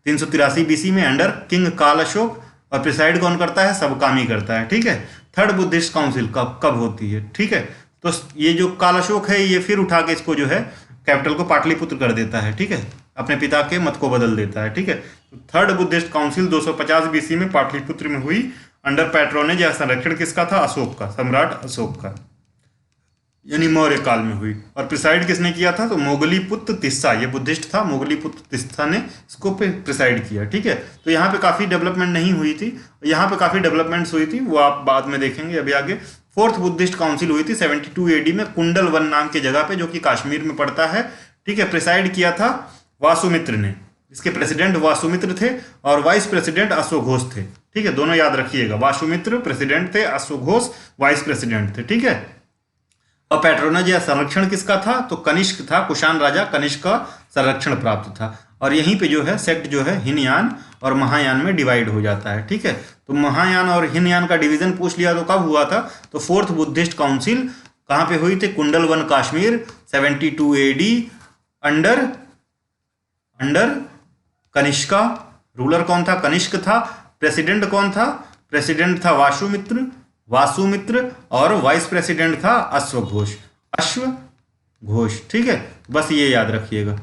383 BC में अंडर किंग काल अशोक। और प्रिसाइड कौन करता है? सबकामी करता है, ठीक है। थर्ड बुद्धिस्ट काउंसिल कब होती है? ठीक है, तो ये जो काल अशोक है ये फिर उठा के इसको जो है कैपिटल को पाटलिपुत्र कर देता है, ठीक है, अपने पिता के मत को बदल देता है, ठीक है। तो थर्ड बुद्धिस्ट काउंसिल 250 BC में पाटलिपुत्र में हुई, अंडर पैट्रोनेज या संरक्षण किसका था? अशोक का, सम्राट अशोक का, यानी मौर्य काल में हुई। और प्रिसाइड किसने किया था? तो मोगलीपुत्र तिस्सा, ये बुद्धिस्ट था, मोगलीपुत्र तिस्सा ने इसको प्रिसाइड किया, ठीक है। तो यहाँ पे काफ़ी डेवलपमेंट नहीं हुई थी, यहाँ पे काफ़ी डेवलपमेंट्स हुई थी, वो आप बाद में देखेंगे अभी आगे। फोर्थ बुद्धिस्ट काउंसिल हुई थी 72 AD में कुंडल वन नाम की जगह पे, जो कि कश्मीर में पड़ता है, ठीक है। प्रिसाइड किया था वासुमित्र ने, इसके प्रेसिडेंट वासुमित्र थे और वाइस प्रेसिडेंट अश्वघोष थे, ठीक है। दोनों याद रखिएगा, वासुमित्र प्रेसिडेंट थे, अश्वघोष वाइस प्रेसिडेंट थे, ठीक है। और पैट्रोनेज या संरक्षण किसका था? तो कनिष्क था, कुषाण राजा कनिष्क का संरक्षण प्राप्त था। और यहीं पे जो है सेक्ट जो है हीनयान और महायान में डिवाइड हो जाता है, ठीक है। तो महायान और हीनयान का डिवीजन पूछ लिया तो कब हुआ था? तो फोर्थ बुद्धिस्ट काउंसिल कहाँ पे हुई थी? कुंडल one Kashmir 72 AD under Kanishka. Ruler कौन था? कनिष्क था। प्रेसिडेंट कौन था? प्रेसिडेंट था वासुमित्र और वाइस प्रेसिडेंट था अश्वघोष, ठीक है। बस ये याद रखिएगा,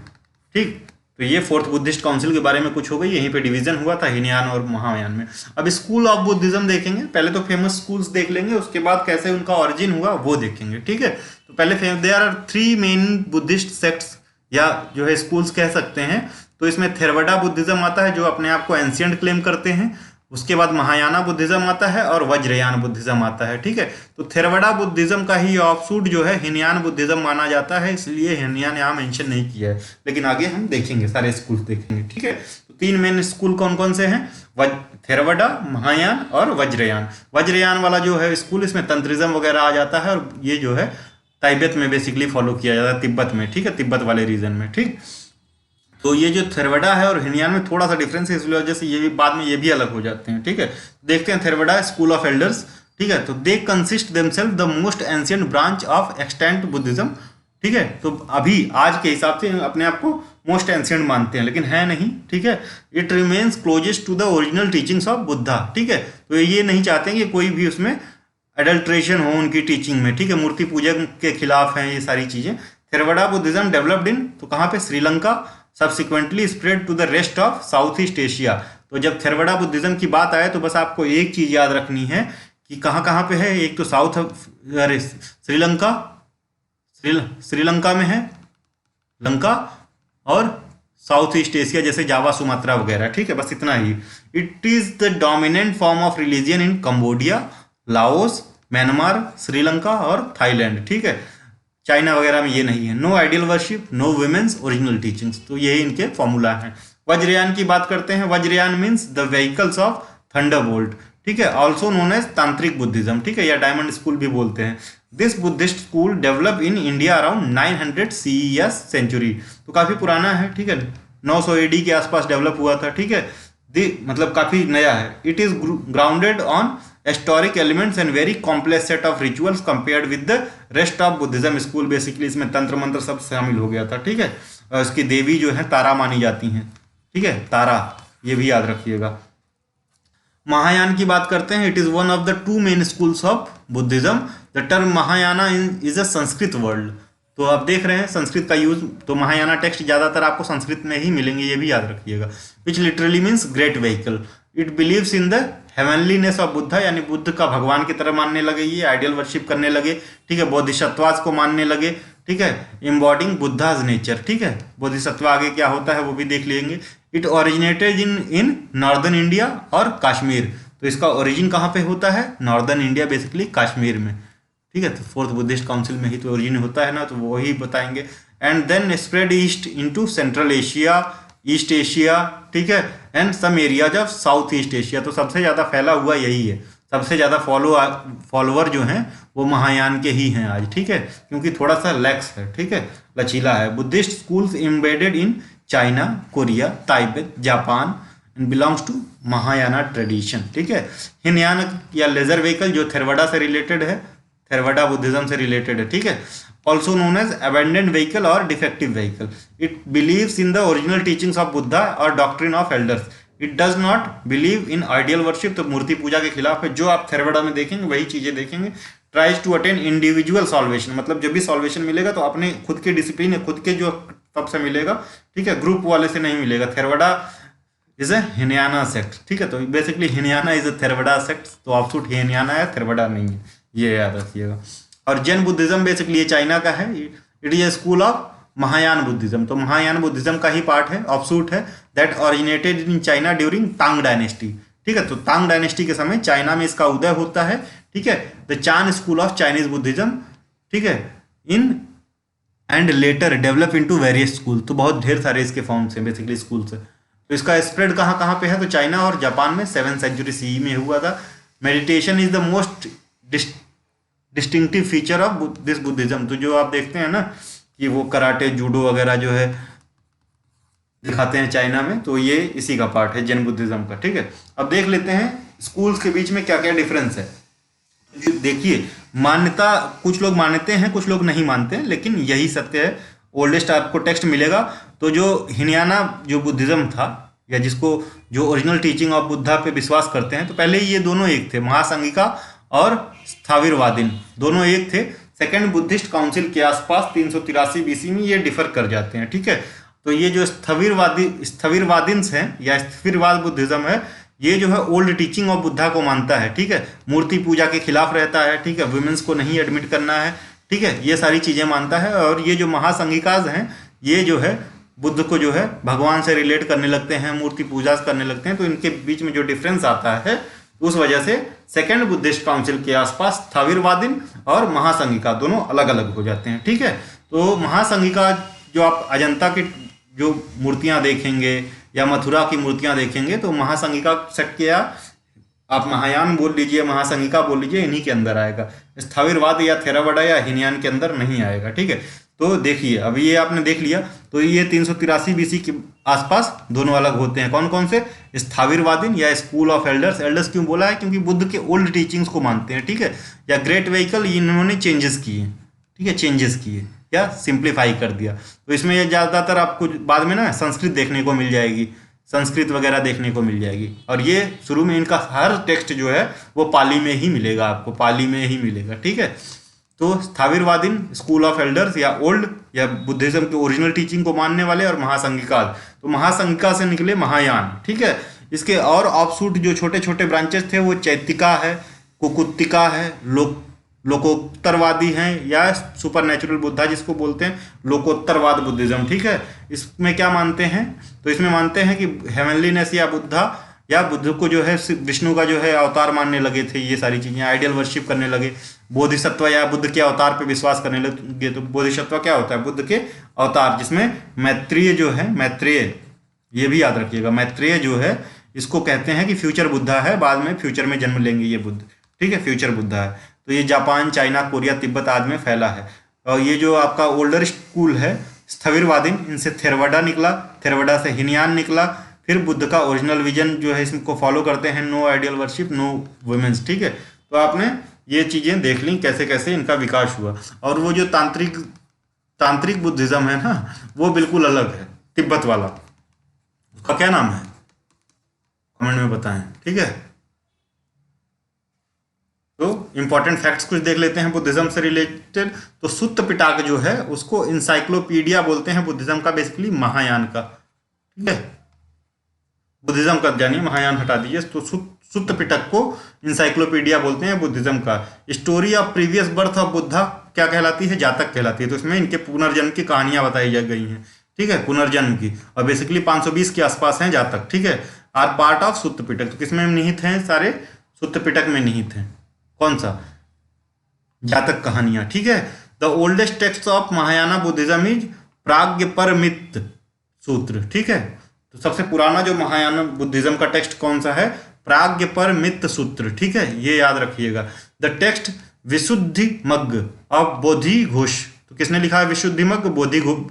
ठीक। तो ये फोर्थ बुद्धिस्ट काउंसिल के बारे में कुछ हो गई, यहीं पे डिवीजन हुआ था हीनयान और महायान में। अब स्कूल ऑफ बुद्धिज्म देखेंगे, पहले तो फेमस स्कूल्स देख लेंगे, उसके बाद कैसे उनका ओरिजिन हुआ वो देखेंगे, ठीक है। तो पहले there are 3 main Buddhist sects या जो है स्कूल्स कह सकते हैं। तो इसमें थेरवडा बुद्धिज्म आता है जो अपने आप को एंशियंट क्लेम करते हैं, उसके बाद महायाना बुद्धिज्म आता है और वज्रयान बुद्धिज्म आता है, ठीक है। तो थेरवडा बुद्धिज्म का ही ऑफशूट जो है हीनयान बुद्धिज्म माना जाता है, इसलिए हीनयान यहाँ मेंशन नहीं किया है, लेकिन आगे हम देखेंगे, सारे स्कूल देखेंगे, ठीक है। तो 3 मेन स्कूल कौन कौन से हैं? थेरवडा, महायान और वज्रयान। वज्रयान वाला जो है स्कूल, इसमें तंत्रिज्म वगैरह आ जाता है और ये जो है तिब्बत में बेसिकली फॉलो किया जाता है, तिब्बत में, ठीक है, तिब्बत वाले रीजन में, ठीक। तो ये जो थेरवडा है और हीनयान में थोड़ा सा डिफरेंस है, इसलिए वजह से ये भी बाद में ये भी अलग हो जाते हैं, ठीक है। देखते हैं थेरवडा स्कूल ऑफ एल्डर्स, ठीक है। तो they consist themself the most ancient branch of extent Buddhism, ठीक है। तो अभी आज के हिसाब से अपने आप को मोस्ट एंशियंट मानते हैं, लेकिन है नहीं, ठीक है। It remains closest to the original teachings of Buddha, ठीक है। तो ये नहीं चाहते हैं कि कोई भी उसमें एडल्ट्रेशन हो उनकी टीचिंग में, ठीक है। मूर्ति पूजन के खिलाफ हैं ये सारी चीजें। थेरवडा बुद्धिज्म डेवलप्ड इन, तो कहाँ पे? Sri Lanka, subsequently spread to the rest of south east Asia. तो जब थेरवडा बुद्धिज्म की बात आए तो बस आपको एक चीज याद रखनी है कि कहाँ कहाँ पे है। एक तो श्रीलंका में है लंका, और साउथ ईस्ट एशिया जैसे जावा, सुमात्रा वगैरह, ठीक है। बस इतना ही। It is the dominant form of religion in Cambodia, Laos, Myanmar, Sri Lanka और थाईलैंड, ठीक है। चाइना वगैरह में ये नहीं है। No idol worship, no womens, original teachings, तो यही इनके फॉर्मूला हैं। वज्रयान की बात करते हैं। Vajrayana means the vehicles of thunderbolt, ठीक है, also known as Tantric Buddhism, ठीक है, या डायमंड स्कूल भी बोलते हैं। This Buddhist school develop in India around 900 CE century, तो काफी पुराना है, ठीक है। 900 AD के आसपास डेवलप हुआ था, ठीक है। मतलब काफी नया है। It is grounded on historic elements and very complex set of rituals compared with the rest of Buddhism school. Basically इसमें तंत्र मंत्र सब शामिल हो गया था, ठीक है। और इसकी देवी जो है तारा मानी जाती हैं, ठीक है, तारा, ये भी याद रखिएगा। महायान की बात करते हैं। It is one of the two main schools of Buddhism. The term Mahayana is a Sanskrit word. तो आप देख रहे हैं संस्कृत का यूज, तो महायाना टेक्स्ट ज्यादातर आपको संस्कृत में ही मिलेंगे, ये भी याद रखिएगा। विच literally means great vehicle. It believes in the हेवनलीनेस of Buddha, यानी बुद्ध का भगवान की तरह मानने लगे, ये आइडियल वर्शिप करने लगे, ठीक है। बोधिसत्वास को मानने लगे, ठीक है। एम्बॉडिंग बुद्धाज नेचर, ठीक है। बोधिसत्व आगे क्या होता है वो भी देख लेंगे। It originated in northern India और कश्मीर। तो इसका ओरिजिन कहाँ पे होता है? नॉर्दर्न इंडिया, बेसिकली कश्मीर में, ठीक है। तो फोर्थ बुद्धिस्ट काउंसिल में ही तो ओरिजिन होता है ना, तो वो ही बताएंगे। And then spread east into central Asia, east Asia, ठीक है, and some areas of south east Asia. तो सबसे ज़्यादा फैला हुआ यही है, सबसे ज़्यादा फॉलोअर जो हैं वो महायान के ही हैं आज, ठीक है, क्योंकि थोड़ा सा लैक्स है, ठीक है, लचीला है। Buddhist schools embedded in China, Korea, Tibet, Japan and belongs to Mahayana tradition, ठीक है। हिनयान या लेजर व्हीकल जो थेरवाडा से रिलेटेड है, थेरवाडा बुद्धिज्म से रिलेटेड है, ठीक है। Also known as abandoned vehicle और defective vehicle. It believes in the original teachings of Buddha और doctrine of elders. It does not believe in idol worship. तो मूर्ति पूजा के खिलाफ है। जो आप थेरवाडा में देखेंगे वही चीजें देखेंगे। Tries to attain individual salvation, मतलब जब भी सॉल्वेशन मिलेगा तो अपने खुद के डिसिप्लिन है, खुद के जो तब से मिलेगा, ठीक है, ग्रुप वाले से नहीं मिलेगा। थेरवाडा इज ए हिनयाना सेक्ट, ठीक है। तो बेसिकली हिनयाना इज अ थेरवाडा सेक्ट, तो ऑफशूट हिनयाना है, थेरवाडा नहीं है, ये याद रखिएगा। और जैन बुद्धिज्म बेसिकली ये चाइना का है। It is a school of Mahayana Buddhism. तो महायान बुद्धिज्म का ही पार्ट है, ऑफशूट है, that originated in China during Thang dynasty, ठीक है। तो तांग डायनेस्टी के समय चाइना में इसका उदय होता है, ठीक है। The Chan school of Chinese Buddhism, ठीक है, in and later develop into various school. तो बहुत ढेर सारे इसके फॉर्म्स हैं, बेसिकली स्कूल्स है। तो इसका स्प्रेड कहाँ कहाँ पे है? तो चाइना और जापान में 7th सेंचुरी CE में हुआ था। Meditation is the most distinctive feature of this Buddhism. तो जो आप देखते हैं ना कि वो कराटे, जूडो वगैरह जो है दिखाते हैं चाइना में, तो ये इसी का पार्ट है जैन बुद्धिज्म का, ठीक है। अब देख लेते हैं स्कूल्स के बीच में क्या क्या डिफरेंस है। देखिए, मान्यता, कुछ लोग मानते हैं, कुछ लोग नहीं मानते हैं, लेकिन यही सत्य है। ओल्डेस्ट आपको टेक्स्ट मिलेगा। तो जो हिनयाना जो बुद्धिज्म था, या जिसको जो ओरिजिनल टीचिंग ऑफ बुद्धा पे विश्वास करते हैं, तो पहले ये दोनों एक थे, महासंघिका और स्थाविरवादीन, दोनों एक थे। सेकेंड बुद्धिस्ट काउंसिल के आसपास 383 BC में ये डिफर कर जाते हैं, ठीक है। तो ये जो स्थविरवादीन्स हैं या स्थिरवाद बुद्धिज्म है, ये जो है ओल्ड टीचिंग ऑफ बुद्धा को मानता है, ठीक है। मूर्ति पूजा के खिलाफ रहता है, ठीक है। वुमेन्स को नहीं एडमिट करना है, ठीक है, ये सारी चीजें मानता है। और ये जो महासंघिकाज हैं, ये जो है बुद्ध को जो है भगवान से रिलेट करने लगते हैं, मूर्ति पूजा करने लगते हैं। तो इनके बीच में जो डिफरेंस आता है, उस वजह से सेकेंड बुद्धिस्ट काउंसिल के आसपास स्थाविरवादीन और महासंघिका दोनों अलग अलग हो जाते हैं, ठीक है। तो महासंघिका जो आप अजंता की जो मूर्तियां देखेंगे या मथुरा की मूर्तियां देखेंगे, तो महासंघिका सेट किया, आप महायान बोल लीजिए, महासंघिका बोल लीजिए, इन्हीं के अंदर आएगा। स्थाविरवाद या थेरावाडा या हिनयान के अंदर नहीं आएगा, ठीक है। तो देखिए, अभी ये आपने देख लिया। तो ये 383 BC के आसपास दोनों अलग होते हैं। कौन कौन से? स्थाविरवादीन या स्कूल ऑफ एल्डर्स। एल्डर्स क्यों बोला है? क्योंकि बुद्ध के ओल्ड टीचिंग्स को मानते हैं, ठीक है। या ग्रेट व्हीकल, इन्होंने चेंजेस किए, ठीक है, चेंजेस किए या सिंप्लीफाई कर दिया। तो इसमें ये ज़्यादातर आपको बाद में ना संस्कृत देखने को मिल जाएगी, संस्कृत वगैरह देखने को मिल जाएगी। और ये शुरू में इनका हर टेक्स्ट जो है वो पाली में ही मिलेगा, आपको पाली में ही मिलेगा, ठीक है। तो स्थाविरवादीन, स्कूल ऑफ एल्डर्स या ओल्ड या बुद्धिज्म के ओरिजिनल टीचिंग को मानने वाले, और महासंघिका। तो महासंघिका से निकले महायान, ठीक है। इसके और ऑफशूट जो छोटे छोटे ब्रांचेस थे वो चैतिका है, कुकुत्तिका है, लोकोत्तरवादी हैं, या सुपर नेचुरल बुद्धा जिसको बोलते हैं, लोकोत्तरवाद बुद्धिज्म, ठीक है। इसमें क्या मानते हैं? तो इसमें मानते हैं कि हेवनलीनेस या बुद्ध को जो है विष्णु का जो है अवतार मानने लगे थे, ये सारी चीजें, आइडियल वर्शिप करने लगे। बोधिसत्व या बुद्ध के अवतार पे विश्वास करने लगे। तो बोधिसत्व क्या होता है? बुद्ध के अवतार, जिसमें मैत्रेय जो है, मैत्रेय, ये भी याद रखिएगा, मैत्रेय जो है इसको कहते हैं कि फ्यूचर बुद्धा है, बाद में फ्यूचर में जन्म लेंगे ये बुद्ध, ठीक है, फ्यूचर बुद्धा है। तो ये जापान, चाइना, कोरिया, तिब्बत आदि में फैला है। और ये जो आपका ओल्डर स्कूल है स्थविरवादीन, इनसे थेरवाडा निकला, थेरवाडा से हिनयान निकला, फिर बुद्ध का ओरिजिनल विजन जो है इसको फॉलो करते हैं, no idol worship, no womens, ठीक है। तो आपने ये चीज़ें देख ली कैसे कैसे इनका विकास हुआ। और वो जो तांत्रिक बुद्धिज्म है ना, वो बिल्कुल अलग है, तिब्बत वाला। उसका क्या नाम है कमेंट में बताएं, ठीक है। तो इंपॉर्टेंट फैक्ट्स कुछ देख लेते हैं बुद्धिज्म से रिलेटेड। तो सुत्त पिटाक जो है उसको इंसाइक्लोपीडिया बोलते हैं बुद्धिज्म का, बेसिकली महायान का, ठीक है। बुद्धिज्म का जानिए, महायान हटा दीजिए। तो सुत्त पिटक को इंसाइक्लोपीडिया बोलते हैं बुद्धिज्म का। Story of previous birth of Buddha क्या कहलाती है, जातक कहलाती है। तो इसमें इनके पुनर्जन्म की कहानियां बताई जा गई हैं, ठीक है, पुनर्जन्म की। और बेसिकली 520 के आसपास हैं जातक, ठीक है। आर पार्ट ऑफ सुत्त पिटक। तो किसमें निहित हैं, सारे सुत्त पिटक में निहित हैं। कौन सा, जातक कहानियां, ठीक है। The oldest text of Mahayana Buddhism is Prajnaparamita Sutra, ठीक है। तो सबसे पुराना जो महायाना बुद्धिज्म का टेक्स्ट कौन सा है, प्राज्ञपरमित्त सूत्र, ठीक है, ये याद रखिएगा। The text Visuddhimagga of Bodhi Ghosh. तो किसने लिखा है विशुद्धिमग्ग,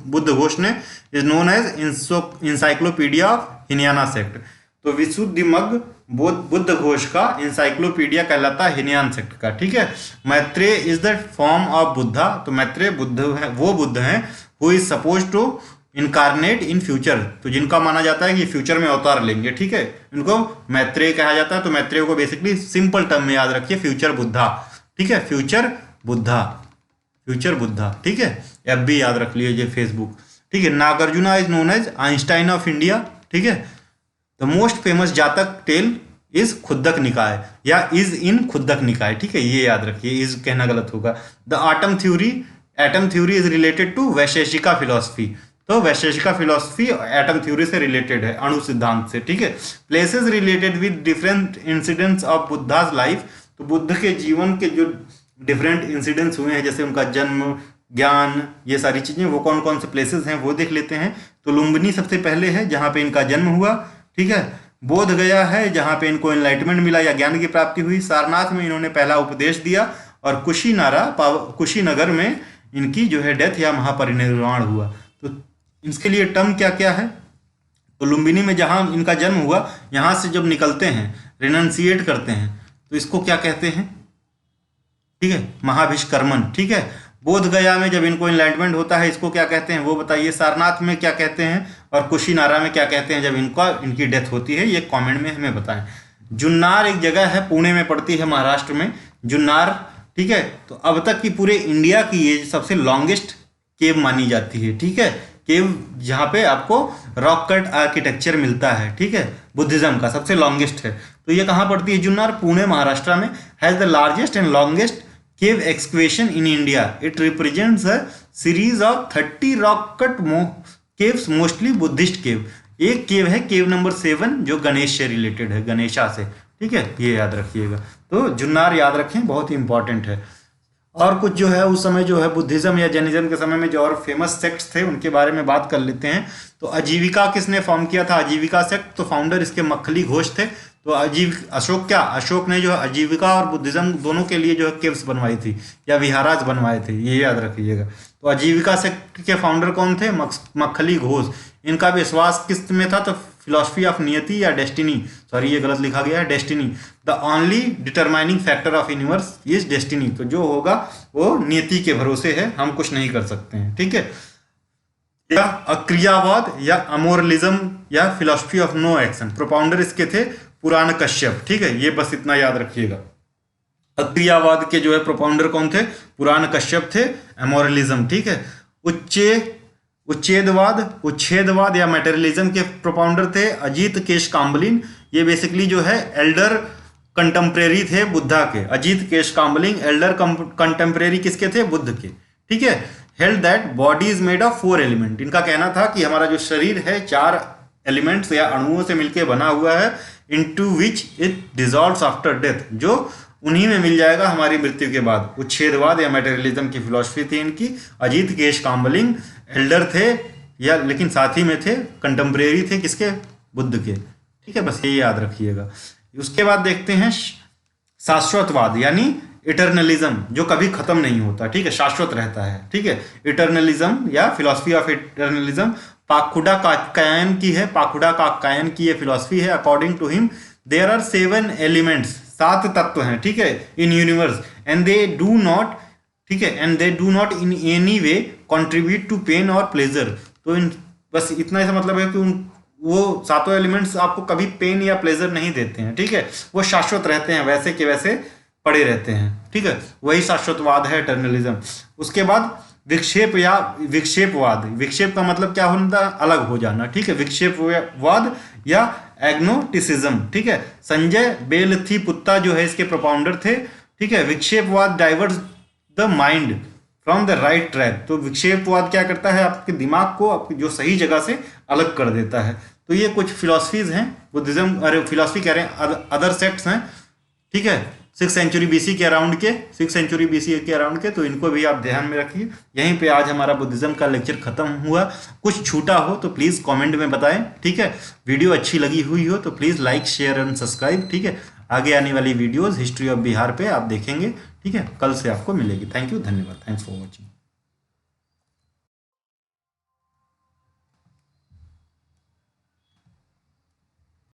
बुद्ध घोष ने। Is known as encyclopedia of Hinayana sect. तो विशुद्धिमग्ग बुद्ध घोष का इंसाइक्लोपीडिया कहलाता है हिनयान सेक्ट का, ठीक है। Maitreya is the form of Buddha. तो मैत्रेय बुद्ध है, वो बुद्ध हैं who is suppose to incarnate in future. तो जिनका माना जाता है कि फ्यूचर में अवतार लेंगे, ठीक है, इनको मैत्रेय कहा जाता है। तो मैत्रेय को बेसिकली सिंपल टर्म में याद रखिए, फ्यूचर बुद्धा, ठीक है, फ्यूचर बुद्धा, फ्यूचर बुद्धा, ठीक है। अब भी याद रख लीजिए फेसबुक, ठीक है। Nagarjuna is known as Einstein of India, ठीक है। The most famous Jataka tale is Khuddaka Nikaya या इज इन खुद्दक निकाय, ठीक है, ये याद रखिए, इज कहना गलत होगा। The atom theory is related to Vaisheshika philosophy. तो वैशेषिका फिलॉसफी एटम थ्योरी से रिलेटेड है, अणु सिद्धांत से, ठीक है। Places related with different incidents of Buddha's life. तो बुद्ध के जीवन के जो डिफरेंट इंसिडेंट्स हुए हैं, जैसे उनका जन्म, ज्ञान, ये सारी चीजें, वो कौन कौन से प्लेसेस हैं वो देख लेते हैं। तो लुम्बिनी सबसे पहले है जहाँ पे इनका जन्म हुआ, ठीक है। बोध गया है जहाँ पे इनको एनलाइटमेंट मिला या ज्ञान की प्राप्ति हुई। सारनाथ में इन्होंने पहला उपदेश दिया। और कुशीनगर में इनकी जो है डेथ या महापरिनिर्वाण हुआ। तो इसके लिए टर्म क्या क्या है, तो लुम्बिनी में जहाँ इनका जन्म हुआ, यहाँ से जब निकलते हैं, रिनंसिएट करते हैं, तो इसको क्या कहते हैं, ठीक है, महाभिष्कर्मण, ठीक है। बोध गया में जब इनको एनलाइटमेंट होता है, इसको क्या कहते हैं वो बताइए। सारनाथ में क्या कहते हैं और कुशीनारा में क्या कहते हैं जब इनकी डेथ होती है, ये कमेंट में हमें बताएं। जुन्नार एक जगह है, पुणे में पड़ती है, महाराष्ट्र में, जुन्नार, ठीक है। तो अब तक की पूरे इंडिया की ये सबसे लॉन्गेस्ट केव मानी जाती है, ठीक है। केव जहाँ पे आपको रॉक कट आर्किटेक्चर मिलता है, ठीक है, बुद्धिज्म का सबसे लॉन्गेस्ट है। तो ये कहाँ पड़ती है, जुन्नार, पुणे, महाराष्ट्र में। Has the largest and longest cave excavation in India. It represents a series of 30 rock cut caves, mostly Buddhist cave. एक केव है, केव नंबर 7, जो गणेश से रिलेटेड है, गणेशा से, ठीक है, ये याद रखिएगा। तो जुन्नार याद रखें, बहुत ही इंपॉर्टेंट है। और कुछ जो है उस समय जो है बुद्धिज्म या जैनिज्म के समय में जो और फेमस सेक्ट्स थे उनके बारे में बात कर लेते हैं। तो आजीविका किसने फॉर्म किया था, आजीविका सेक्ट। तो फाउंडर इसके मक्खली घोष थे। तो अशोक ने जो है आजीविका और बुद्धिज्म दोनों के लिए जो है केव्स बनवाई थी या विहाराज बनवाए थे, ये याद रखिएगा। तो आजीविका सेक्ट के फाउंडर कौन थे, मक्खली घोष। इनका विश्वास किस में था, तो फिलॉसफी ऑफ नियति या डेस्टिनी, सॉरी ये गलत लिखा गया है, destiny. The only determining factor of universe is destiny. तो जो होगा वो नियति के भरोसे है, हम कुछ नहीं कर सकते हैं, ठीक है। या अक्रियावाद या अमोरलिज्म या philosophy of no action, propounder इसके थे पुराण कश्यप, ठीक है, ये बस इतना याद रखिएगा। अक्रियावाद के जो है प्रोपाउंडर कौन थे, पुराण कश्यप थे। एमोरलिज्म, ठीक है। उच्छेदवाद या मटेरियलिज्म के प्रोपाउंडर थे अजीत केश काम्बलिन। ये बेसिकली जो है एल्डर कंटेम्परेरी थे बुद्धा के। अजीत केश काम्बलिन एल्डर कंटेम्परेरी किसके थे, बुद्ध के, ठीक है। Held that body is made of 4 element. इनका कहना था कि हमारा जो शरीर है 4 एलिमेंट्स या अणुओं से मिलकर बना हुआ है, into which it dissolves after death, जो उन्हीं में मिल जाएगा हमारी मृत्यु के बाद। उच्छेदवाद या मटेरियलिज्म की फिलॉसफी थी इनकी। अजीत केश काम्बलिंग एल्डर थे या लेकिन साथ ही में थे, कंटेम्परेरी थे किसके, बुद्ध के, ठीक है, बस ये याद रखिएगा। उसके बाद देखते हैं शाश्वतवाद यानी इटर्नलिज्म जो कभी खत्म नहीं होता, ठीक है, शाश्वत रहता है, ठीक है। इटर्नलिज्म या फिलॉसफी ऑफ इटर्नलिज्म पाकुडा काकायन की है, पाकुडा काकायन की ये फिलॉसफी है। According to him there are 7 elements, 7 तत्व हैं, ठीक है, in universe, and they do not, ठीक है, and they do not in any way contribute to pain और प्लेजर। तो इन बस इतना ऐसा मतलब है कि उन वो 7 एलिमेंट्स आपको कभी पेन या प्लेजर नहीं देते हैं, ठीक है, वो शाश्वत रहते हैं, वैसे के वैसे पड़े रहते हैं, ठीक है, वही शाश्वतवाद है इटर्नलिज्म। उसके बाद विक्षेप या विक्षेपवाद, विक्षेप का मतलब क्या होता है, अलग हो जाना, ठीक है, विक्षेपवाद या एग्नोटिसिज्म, ठीक है। संजय बेलथीपुत्ता जो है इसके प्रोपाउंडर थे, ठीक है। Vikshepavada diverts the mind from the right track, तो विक्षेपवाद क्या करता है, आपके दिमाग को आपकी जो सही जगह से अलग कर देता है। तो ये कुछ फिलॉसफीज हैं बुद्धिज्म, अरे फिलॉसफी कह रहे हैं, अदर सेक्ट्स हैं, ठीक है, 6th सेंचुरी बीसी के अराउंड के, 6th सेंचुरी बीसी के अराउंड के, तो इनको भी आप ध्यान में रखिए। यहीं पे आज हमारा बुद्धिज्म का लेक्चर खत्म हुआ। कुछ छूटा हो तो प्लीज़ कमेंट में बताएं, ठीक है। वीडियो अच्छी लगी हुई हो तो please like share and subscribe, ठीक है। आगे आने वाली वीडियोज़ हिस्ट्री ऑफ बिहार पे आप देखेंगे, ठीक है, कल से आपको मिलेगी। थैंक यू, धन्यवाद, थैंक्स फॉर वॉचिंग।